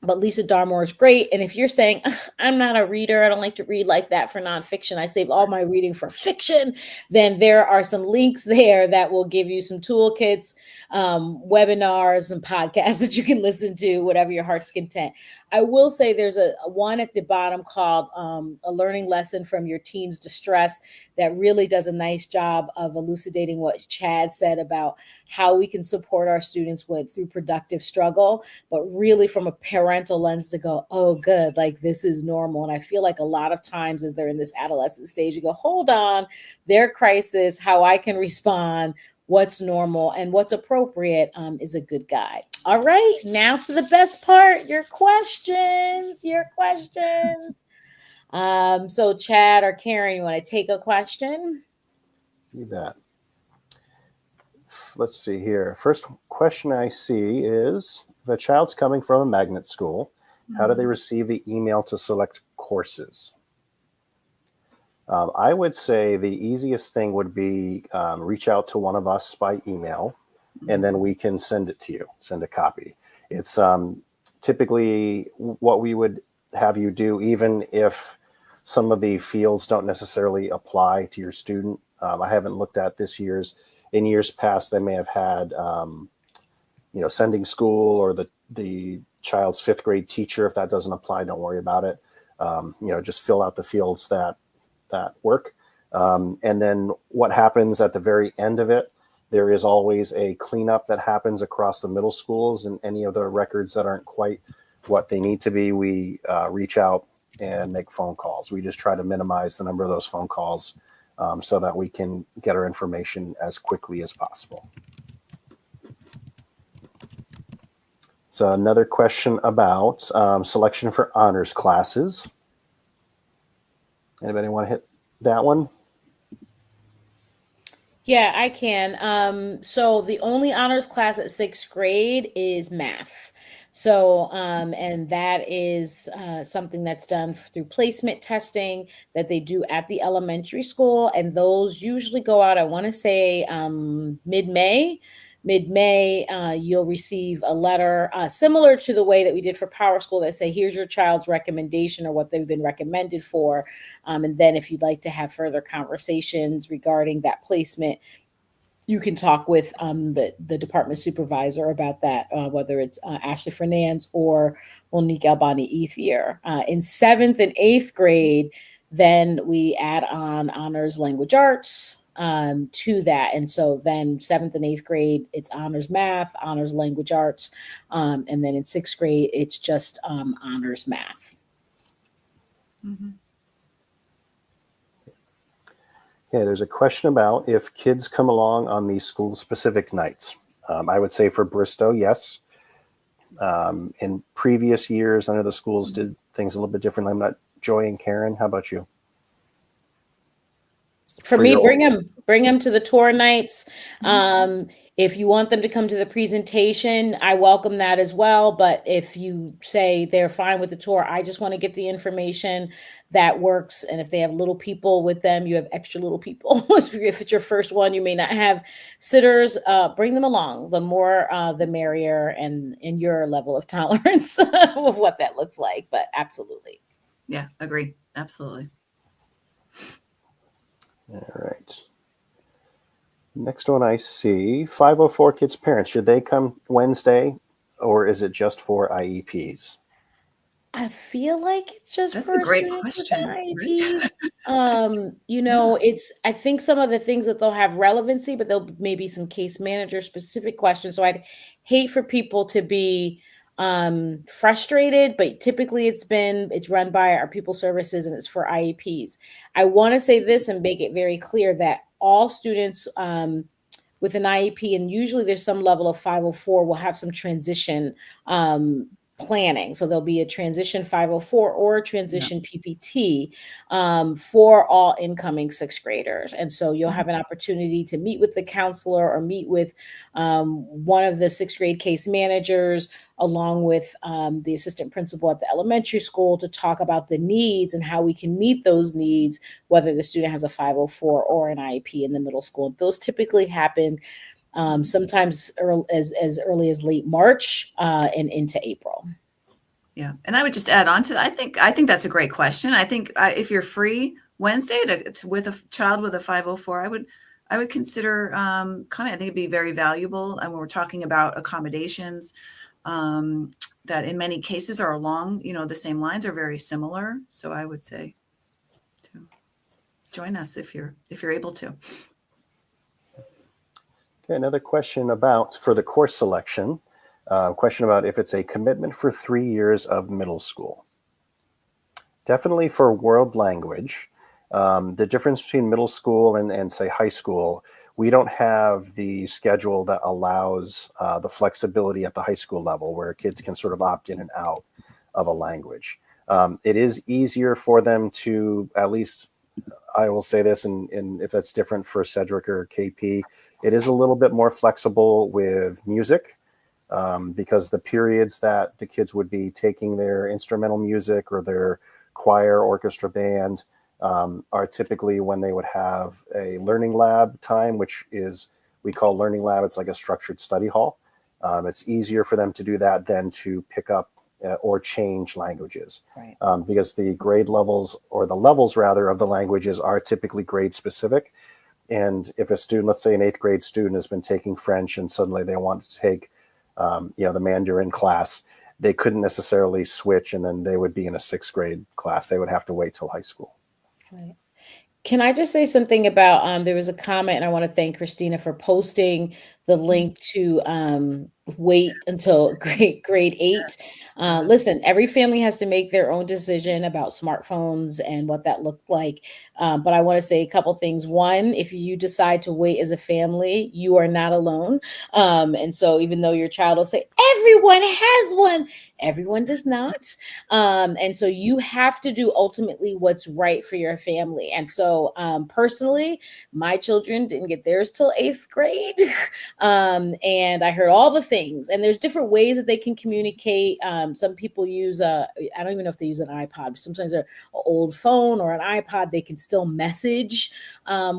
But Lisa Darmore is great. And if you're saying, I'm not a reader, I don't like to read like that for nonfiction, I save all my reading for fiction, then there are some links there that will give you some toolkits, webinars, and podcasts that you can listen to, whatever your heart's content. I will say there's a one at the bottom called A Learning Lesson from Your Teen's Distress that really does a nice job of elucidating what Chad said about how we can support our students through productive struggle, but really from a parental lens to go, oh, good, like this is normal. And I feel like a lot of times as they're in this adolescent stage, you go, hold on, their crisis, how I can respond, what's normal and what's appropriate is a good guide. All right, now to the best part, your questions. So Chad or Karen, you want to take a question? You bet. Let's see here. First question I see is, if a child's coming from a magnet school, how do they receive the email to select courses? I would say the easiest thing would be reach out to one of us by email, and then we can send it to you, send a copy. It's typically what we would have you do, even if some of the fields don't necessarily apply to your student. I haven't looked at this year's. In years past, they may have had, sending school or the child's fifth grade teacher. If that doesn't apply, don't worry about it. Just fill out the fields that work. And then what happens at the very end of it, there is always a cleanup that happens across the middle schools, and any of the records that aren't quite what they need to be, we reach out and make phone calls. We just try to minimize the number of those phone calls so that we can get our information as quickly as possible. So another question about selection for honors classes. Anybody want to hit that one? Yeah, I can. So the only honors class at sixth grade is math. So, and that is something that's done through placement testing that they do at the elementary school. And those usually go out, I want to say mid-May, you'll receive a letter similar to the way that we did for Power School that say, here's your child's recommendation or what they've been recommended for. And then if you'd like to have further conversations regarding that placement, you can talk with the department supervisor about that, whether it's Ashley Fernandez or Monique Albani-Ethier. In 7th and 8th grade, then we add on honors language arts to that. And so then 7th and 8th grade, it's honors math, honors language arts. And then in 6th grade, it's just honors math. Mm-hmm. Yeah, there's a question about if kids come along on these school-specific nights. I would say for Bristow, yes. In previous years, I know the schools did things a little bit differently. I'm not Joy and Karen. How about you? For me, bring them to the tour nights. If you want them to come to the presentation, I welcome that as well. But if you say they're fine with the tour, I just want to get the information that works. And if they have little people with them, you have extra little people. If it's your first one, you may not have sitters. Bring them along. The more, the merrier, and in your level of tolerance of what that looks like. But absolutely. Yeah, agree. Absolutely. All right. Next one I see, 504 Kids parents. Should they come Wednesday, or is it just for IEPs? I feel like it's just That's a for great students with the question, right? IEPs. Yeah. I think some of the things that they'll have relevancy, but there'll maybe some case manager specific questions. So I'd hate for people to be frustrated, but typically it's run by our people services and it's for IEPs. I want to say this and make it very clear that all students with an IEP, and usually there's some level of 504, will have some transition planning. So there'll be a transition 504 or a Yeah. transition PPT for all incoming sixth graders. And so you'll Mhm. have an opportunity to meet with the counselor or meet with one of the sixth grade case managers, along with the assistant principal at the elementary school, to talk about the needs and how we can meet those needs, whether the student has a 504 or an IEP in the middle school. Those typically happen Mhm. sometimes as early as late March and into April. Yeah, and I would just add on to that, I think that's a great question. I think, if you're free Wednesday with a child with a 504, I would consider, coming. I think it'd be very valuable, and when we're talking about accommodations, um, that in many cases are along, the same lines, are very similar. So I would say to join us if you're able to. Okay, another question about for the course selection. Question about if it's a commitment for 3 years of middle school. Definitely for world language. The difference between middle school and say high school, we don't have the schedule that allows the flexibility at the high school level where kids can sort of opt in and out of a language. It is easier for them to, at least I will say this, and if that's different for Cedric or KP, it is a little bit more flexible with music, because the periods that the kids would be taking their instrumental music or their choir, orchestra, band, are typically when they would have a learning lab time, which is we call learning lab. It's like a structured study hall. It's easier for them to do that than to pick up or change languages, Right. because the grade levels, or the levels rather, of the languages are typically grade specific. And if a student, let's say an eighth grade student, has been taking French and suddenly they want to take, the Mandarin class, they couldn't necessarily switch and then they would be in a sixth grade class. They would have to wait till high school. Right. Can I just say something about there was a comment, and I want to thank Christina for posting the Mhm. link to wait until grade Yeah, 8. yeah. Listen, every family has to make their own decision about smartphones and what that looked like. But I want to say a couple things. One, if you decide to wait as a family, you are not alone. And so even though your child will say, everyone has one, everyone does not. And so you have to do ultimately what's right for your family. And so, personally, my children didn't get theirs till eighth grade. And I heard all the things, and there's different ways that they can communicate. Some people use I don't even know if they use an iPod. Sometimes they're an old phone or an iPod. They can still message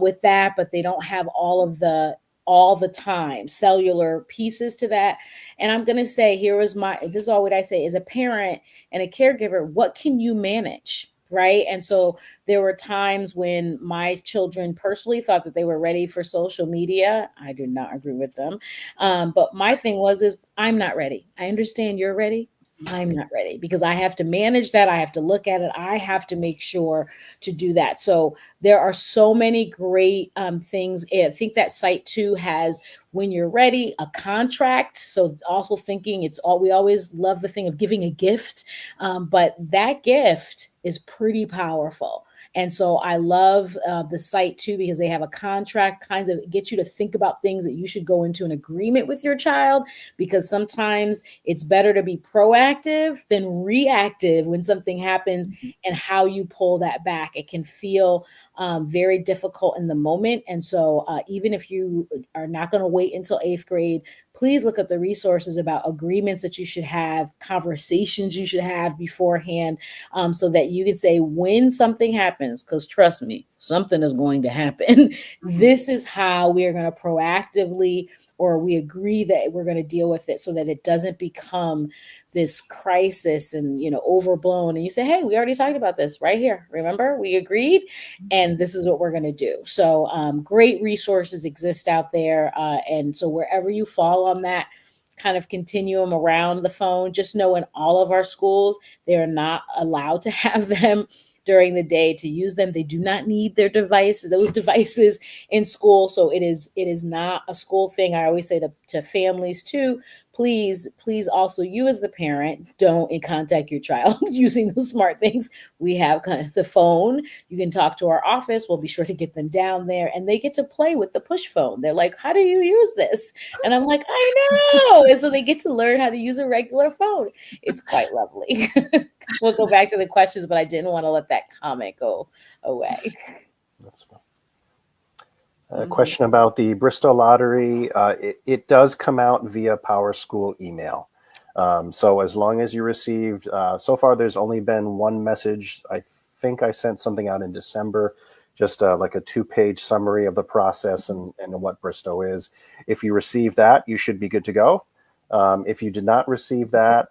with that, but they don't have all the time cellular pieces to that. And I'm going to say, this is all what I say as a parent and a caregiver, what can you manage? Right. And so there were times when my children personally thought that they were ready for social media. I do not agree with them. But my thing is I'm not ready. I understand you're ready. I'm not ready because I have to manage that. I have to look at it. I have to make sure to do that. So there are so many great things. I think that site too has, when you're ready, a contract. So also thinking we always love the thing of giving a gift, but that gift is pretty powerful. And so I love the site too, because they have a contract, kinds of get you to think about things that you should go into an agreement with your child, because sometimes it's better to be proactive than reactive when something happens, Mhm. and how you pull that back. It can feel very difficult in the moment. And so even if you are not going to wait until eighth grade, please look at the resources about agreements that you should have, conversations you should have beforehand, so that you can say when something happens, because trust me, something is going to happen. Mhm. This is how we are going to proactively, or we agree that we're going to deal with it so that it doesn't become this crisis and overblown, and you say, hey, we already talked about this right here, remember, we agreed, and this is what we're going to do. So great resources exist out there, and so wherever you fall on that, kind of continuum around the phone. Just know in all of our schools, they are not allowed to have them during the day to use them. They do not need those devices in school. So it is not a school thing. I always say to families too, please also, you as the parent, don't contact your child using those smart things. We have kind of the phone. You can talk to our office. We'll be sure to get them down there, and they get to play with the push phone. They're like, how do you use this? And I'm like, I know. And so they get to learn how to use a regular phone. It's quite lovely. We'll go back to the questions, but I didn't want to let that comment go away. That's fine. A question about the Bristol Lottery. It does come out via PowerSchool email. So as long as you received, so far there's only been one message. I think I sent something out in December, just like a 2-page summary of the process and what Bristow is. If you receive that, you should be good to go. If you did not receive that,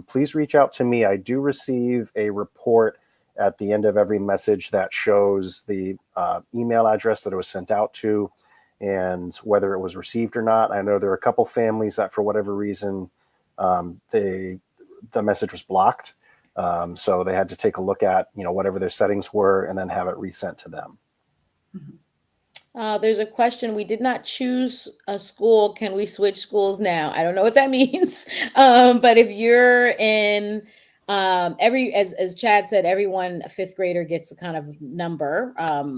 please reach out to me. I do receive a report at the end of every message that shows the email address that it was sent out to and whether it was received or not. I know there are a couple families that for whatever reason, the message was blocked. So they had to take a look at, whatever their settings were and then have it resent to them. There's a question. We did not choose a school. Can we switch schools now? I don't know what that means. But if you're in as Chad said, everyone, a fifth grader gets a kind of number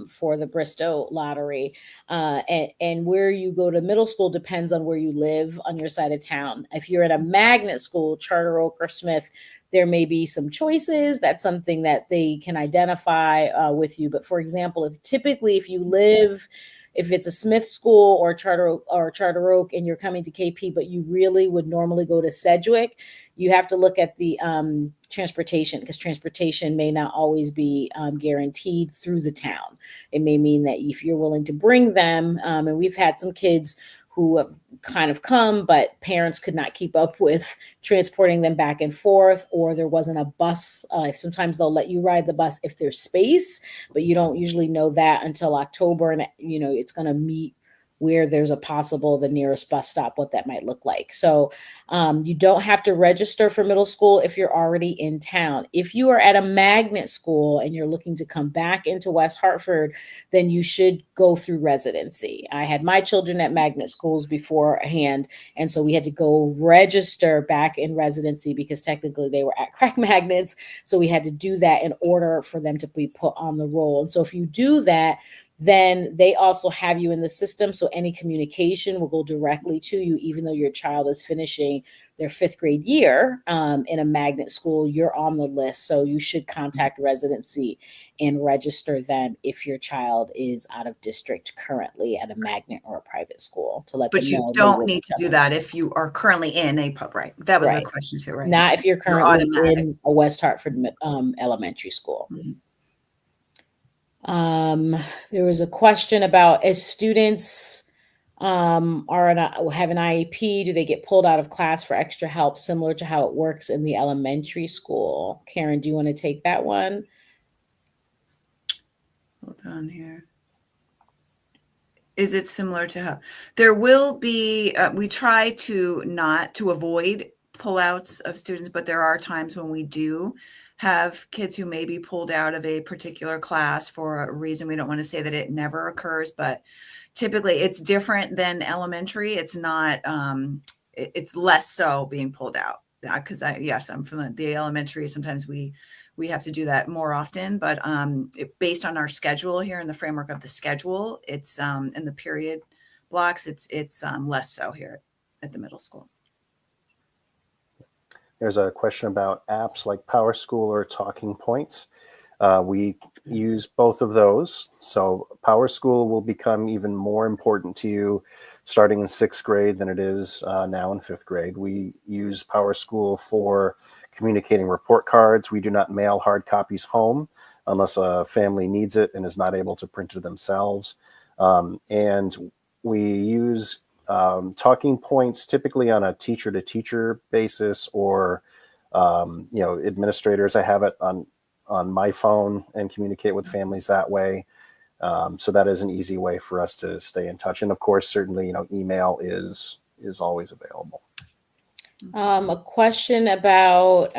for the Bristow lottery. And where you go to middle school depends on where you live on your side of town. If you're at a magnet school, Charter Oak or Smith, there may be some choices. That's something that they can identify with you. But for example, if you live, if it's a Smith school or Charter Oak and you're coming to KP, but you really would normally go to Sedgwick, you have to look at the transportation, because transportation may not always be guaranteed through the town. It may mean that if you're willing to bring them, and we've had some kids who have kind of come, but parents could not keep up with transporting them back and forth, or there wasn't a bus. Sometimes they'll let you ride the bus if there's space, but you don't usually know that until October. And, it's going to meet where there's the nearest bus stop, what that might look like. So you don't have to register for middle school if you're already in town. If you are at a magnet school and you're looking to come back into West Hartford, then you should go through residency. I had my children at magnet schools beforehand, and so we had to go register back in residency because technically they were at crack magnets. So we had to do that in order for them to be put on the roll. And so if you do that, then they also have you in the system. So any communication will go directly to you, even though your child is finishing their fifth grade year in a magnet school, you're on the list. So you should contact residency and register them if your child is out of district currently at a magnet or a private school to let them know. But you don't need to do that if you are currently in a pub, right? That was a question too, right? Not if you're currently in a West Hartford elementary school. Mm-hmm. There was a question about as students have an IEP, do they get pulled out of class for extra help, similar to how it works in the elementary school? Karen, do you want to take that one? Hold on here. Is it similar to how there will be, we try to not to avoid pullouts of students, but there are times when we do have kids who may be pulled out of a particular class for a reason. We don't want to say that it never occurs, but typically it's different than elementary. It's not, it's less so being pulled out because I'm from the elementary. Sometimes we have to do that more often, but based on our schedule here in the framework of the schedule, it's in the period blocks, it's less so here at the middle school. There's a question about apps like PowerSchool or Talking Points. We use both of those. So PowerSchool will become even more important to you starting in 6th grade than it is now in 5th grade. We use PowerSchool for communicating report cards. We do not mail hard copies home unless a family needs it and is not able to print it themselves. And we use Talking Points typically on a teacher-to-teacher basis, or administrators. I have it on my phone and communicate with families that way. So that is an easy way for us to stay in touch. And of course, certainly, email is always available. A question about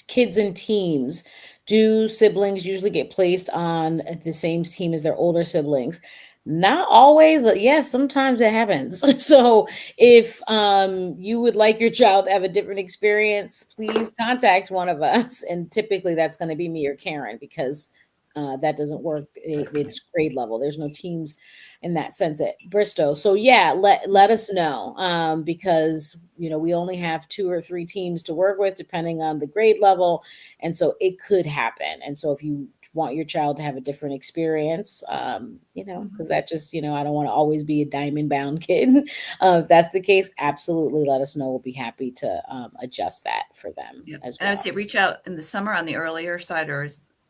kids and teams. Do siblings usually get placed on the same team as their older siblings? Not always, but yes, sometimes it happens. So if you would like your child to have a different experience, please contact one of us. And typically that's going to be me or Karen because that doesn't work. It's grade level. There's no teams in that sense at Bristow. So yeah, let us know because we only have 2 or 3 teams to work with depending on the grade level, and so it could happen. And so if you want your child to have a different experience, because that just I don't want to always be a diamond bound kid. If that's the case, absolutely let us know. We'll be happy to adjust that for them as And I well. would say reach out in the summer on the earlier side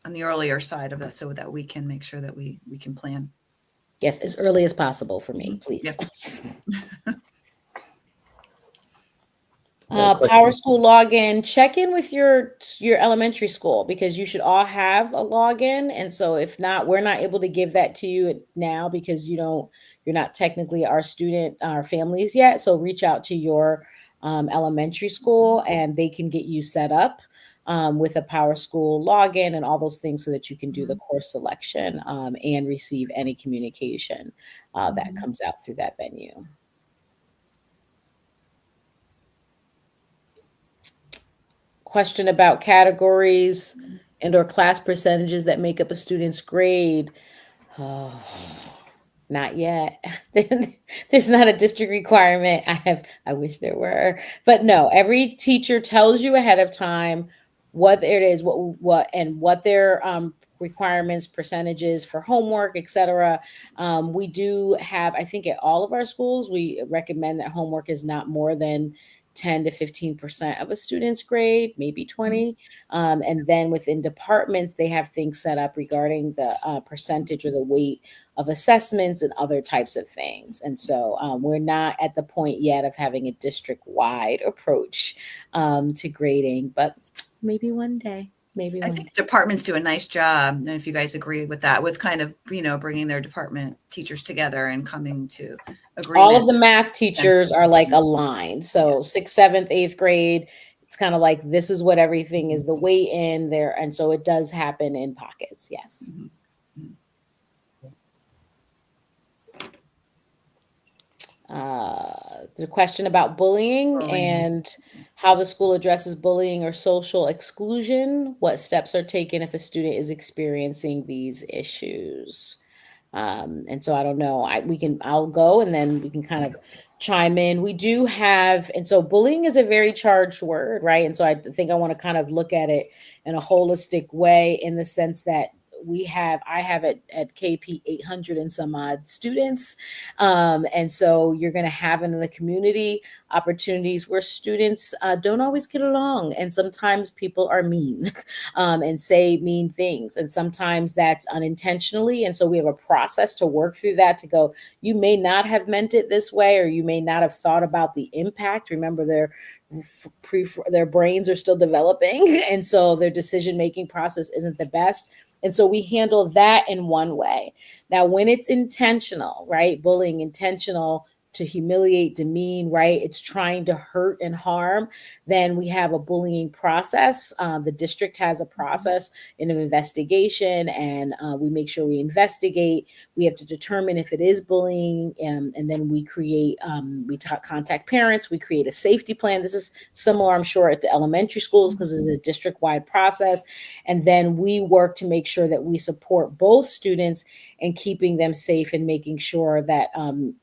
on the earlier side of that so that we can make sure that we can plan. Yes, as early as possible for me, please. Power School login. Check in with your elementary school because you should all have a login. And so if not, we're not able to give that to you now because you're not technically our student, our families yet. So reach out to your elementary school and they can get you set up with a Power School login and all those things so that you can do the course selection and receive any communication that comes out through that venue. Question about categories and or class percentages that make up a student's grade. Oh, not yet. There's not a district requirement. I wish there were, but no, every teacher tells you ahead of time what it is, what their requirements, percentages for homework, etc. We do have, I think at all of our schools, we recommend that homework is not more than 10 to 15% of a student's grade, maybe 20. And then within departments, they have things set up regarding the percentage or the weight of assessments and other types of things. And so we're not at the point yet of having a district-wide approach to grading, but maybe one day. I think departments do a nice job, and if you guys agree with that, with kind of bringing their department teachers together and coming to agreement. All of the math teachers are like aligned. So 6th, 7th, 8th grade, it's kind of like this is what everything is, the weight in there, and so it does happen in pockets. Yes. The question about bullying and how the school addresses bullying or social exclusion. What steps are taken if a student is experiencing these issues? And so I don't know. I'll go and then we can kind of chime in. We do have, and so bullying is a very charged word, right? And so I think I want to kind of look at it in a holistic way in the sense that I have at KP 800 and some odd students. And so you're going to have in the community opportunities where students don't always get along. And sometimes people are mean and say mean things. And sometimes that's unintentionally. And so we have a process to work through that to go, you may not have meant it this way, or you may not have thought about the impact. Remember, their brains are still developing. And so their decision-making process isn't the best. And so we handle that in one way. Now, when it's intentional, right? Bullying, intentional to humiliate, demean, right? It's trying to hurt and harm. Then we have a bullying process. The district has a process in an investigation, and we make sure we investigate. We have to determine if it is bullying, and then we create, contact parents. We create a safety plan. This is similar, I'm sure, at the elementary schools because it's a district-wide process. And then we work to make sure that we support both students and keeping them safe and making sure that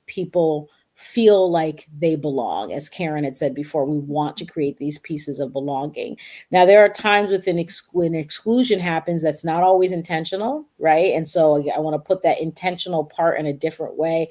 people feel like they belong. As Karen had said before, we want to create these pieces of belonging. Now, there are times when exclusion happens that's not always intentional, right? And so I want to put that intentional part in a different way.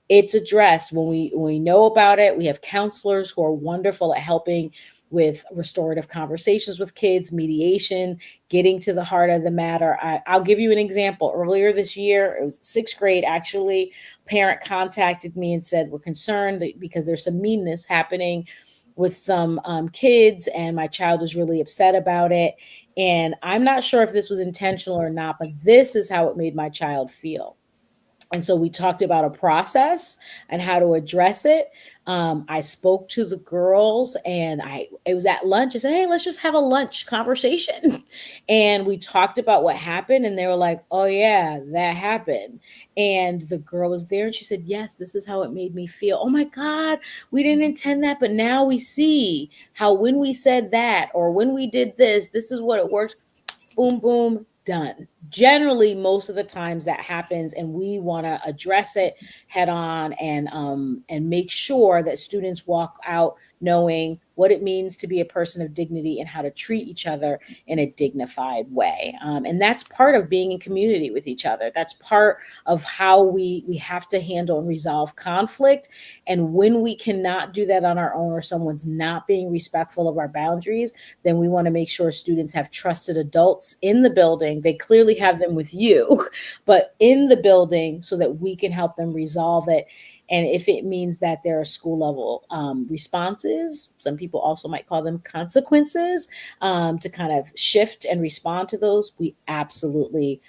It's addressed when we know about it. We have counselors who are wonderful at helping with restorative conversations with kids, mediation, getting to the heart of the matter. I'll give you an example. Earlier this year, it was 6th grade, actually, parent contacted me and said, we're concerned because there's some meanness happening with some kids, and my child was really upset about it. And I'm not sure if this was intentional or not, but this is how it made my child feel. And so we talked about a process and how to address it. I spoke to the girls, and it was at lunch. I said, "Hey, let's just have a lunch conversation." And we talked about what happened, and they were like, "Oh yeah, that happened." And the girl was there, and she said, "Yes, this is how it made me feel. Oh my God, we didn't intend that, but now we see how when we said that or when we did this, this is what it works." Boom, boom, done. Generally, most of the times that happens, and we want to address it head on, and make sure that students walk out knowing what it means to be a person of dignity and how to treat each other in a dignified way. And that's part of being in community with each other. That's part of how we have to handle and resolve conflict. And when we cannot do that on our own, or someone's not being respectful of our boundaries, then we want to make sure students have trusted adults in the building. They clearly have them with you, but in the building, so that we can help them resolve it. And if it means that there are school level responses, some people also might call them consequences, to kind of shift and respond to those, we absolutely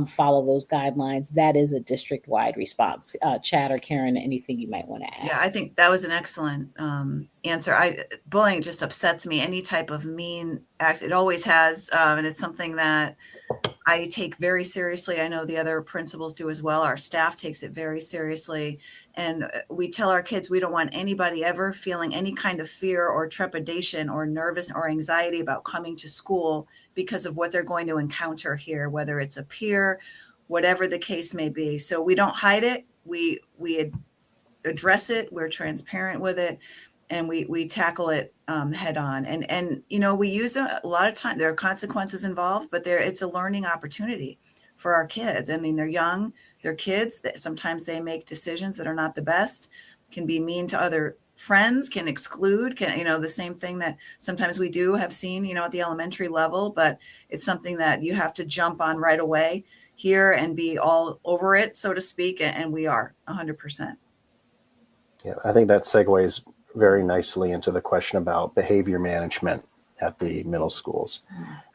follow those guidelines. That is a district wide response. Chad or Karen, anything you might want to add? Yeah, I think that was an excellent answer. Bullying just upsets me. Any type of mean act, it always has, and it's something that I take very seriously. I know the other principals do as well. Our staff takes it very seriously. And we tell our kids we don't want anybody ever feeling any kind of fear or trepidation or nervous or anxiety about coming to school because of what they're going to encounter here, whether it's a peer, whatever the case may be. So we don't hide it. We address it. We're transparent with it. And we tackle it head on. And we use a lot of time. There are consequences involved, but it's a learning opportunity for our kids. I mean, they're young, they're kids. Sometimes they make decisions that are not the best, can be mean to other friends, can exclude, the same thing that sometimes we do have seen, at the elementary level, but it's something that you have to jump on right away here and be all over it, so to speak. And we are 100%. Yeah, I think that segues very nicely into the question about behavior management at the middle schools.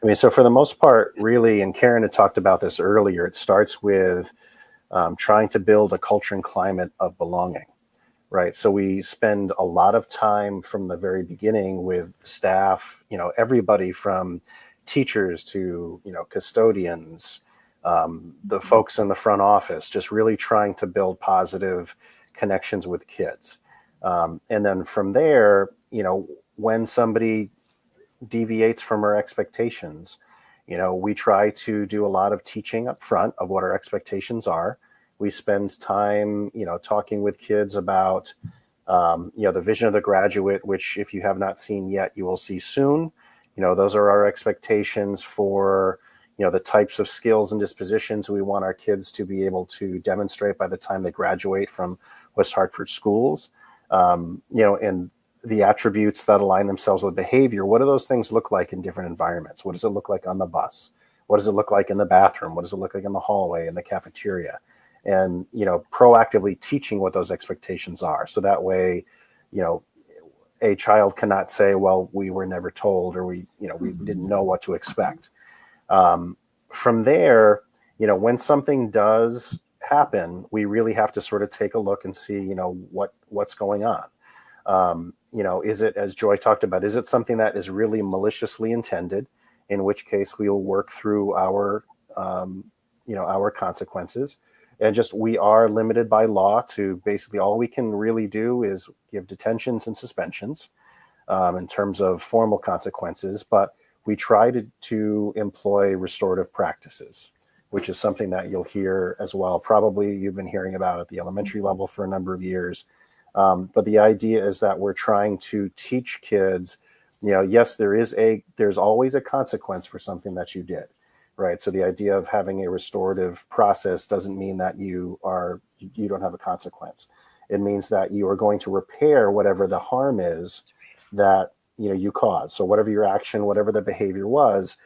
I mean, so for the most part, really, and Karen had talked about this earlier, it starts with trying to build a culture and climate of belonging, right? So we spend a lot of time from the very beginning with staff, everybody from teachers to, custodians, the folks in the front office, just really trying to build positive connections with kids. And then from there, when somebody deviates from our expectations, we try to do a lot of teaching up front of what our expectations are. We spend time, talking with kids about, the vision of the graduate, which if you have not seen yet, you will see soon. Those are our expectations for, the types of skills and dispositions we want our kids to be able to demonstrate by the time they graduate from West Hartford schools. And the attributes that align themselves with behavior. What do those things look like in different environments? What does it look like on the bus? What does it look like in the bathroom? What does it look like in the hallway, in the cafeteria? And, proactively teaching what those expectations are. So that way, a child cannot say, well, we were never told, or we didn't know what to expect. From there, when something does happen, we really have to sort of take a look and see, what's going on. Is it, as Joy talked about, is it something that is really maliciously intended, in which case we will work through our consequences. And just, we are limited by law to basically all we can really do is give detentions and suspensions in terms of formal consequences, but we try to employ restorative practices, which is something that you'll hear as well. Probably you've been hearing about at the elementary level for a number of years. But the idea is that we're trying to teach kids, yes, there's always a consequence for something that you did, right? So the idea of having a restorative process doesn't mean that you don't have a consequence. It means that you are going to repair whatever the harm is that, you caused. So whatever your action, whatever the behavior was,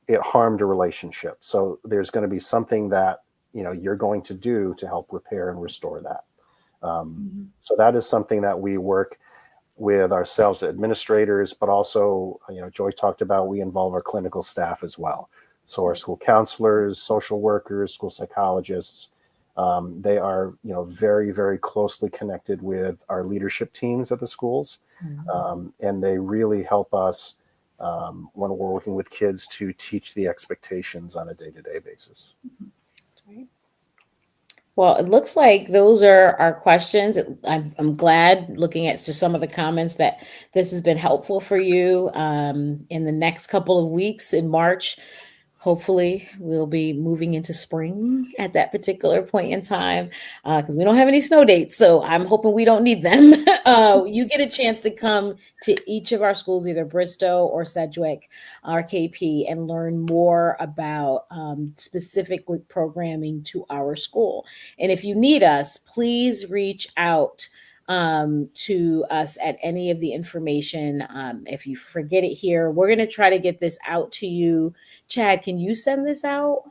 it harmed a relationship. So there's going to be something that, you're going to do to help repair and restore that. So that is something that we work with ourselves, administrators, but also, Joy talked about, we involve our clinical staff as well. So our school counselors, social workers, school psychologists, They are, very, very closely connected with our leadership teams at the schools. And they really help us when we're working with kids to teach the expectations on a day-to-day basis. Well, it looks like those are our questions. I'm glad looking at just some of the comments that this has been helpful for you. In the next couple of weeks in March, hopefully we'll be moving into spring at that particular point in time because we don't have any snow dates. So I'm hoping we don't need them. You get a chance to come to each of our schools, either Bristow or Sedgwick or KP, and learn more about specific programming to our school. And if you need us, please reach out to us at any of the information. If you forget it here, we're going to try to get this out to you. Chad, can you send this out?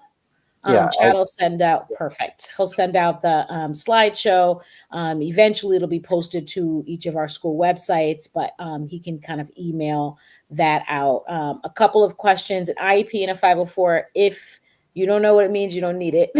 Yeah, Chad will send out. Perfect. He'll send out the slideshow. Eventually, it'll be posted to each of our school websites, but he can kind of email that out. A couple of questions, an IEP and a 504. If you don't know what it means, you don't need it.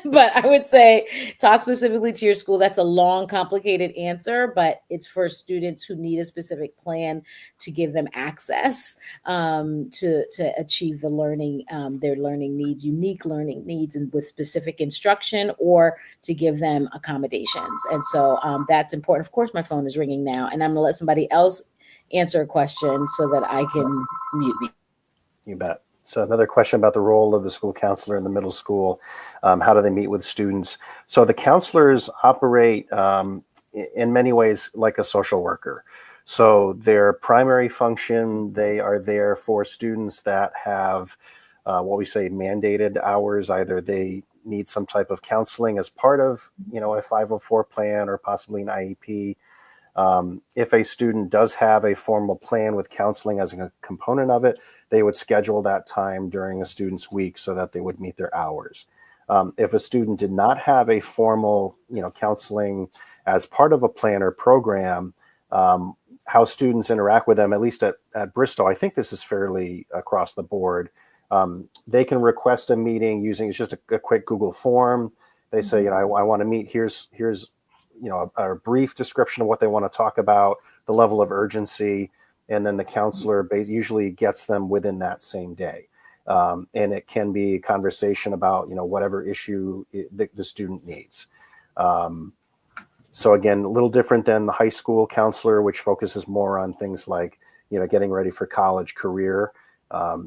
But I would say talk specifically to your school. That's a long, complicated answer, but it's for students who need a specific plan to give them access to achieve the learning, their learning needs, unique learning needs, and with specific instruction, or to give them accommodations. And so that's important. Of course, my phone is ringing now, and I'm going to let somebody else answer a question so that I can mute me. You bet. So another question about the role of the school counselor in the middle school. How do they meet with students? So the counselors operate in many ways like a social worker. So their primary function, they are there for students that have what we say mandated hours. Either they need some type of counseling as part of, a 504 plan or possibly an IEP. If a student does have a formal plan with counseling as a component of it, they would schedule that time during a student's week so that they would meet their hours. If a student did not have a formal, counseling as part of a plan or program, how students interact with them, at least at Bristow, I think this is fairly across the board. They can request a meeting using, it's just a quick Google form. They say, I want to meet, here's a brief description of what they want to talk about, the level of urgency, and then the counselor usually gets them within that same day. And it can be a conversation about, whatever issue the student needs. So again, a little different than the high school counselor, which focuses more on things like, getting ready for college, career.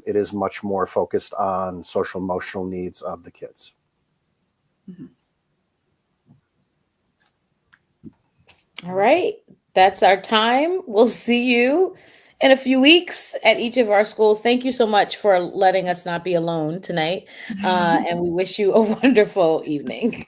It is much more focused on social emotional needs of the kids. Mm-hmm. All right. That's our time. We'll see you in a few weeks at each of our schools. Thank you so much for letting us not be alone tonight. And we wish you a wonderful evening.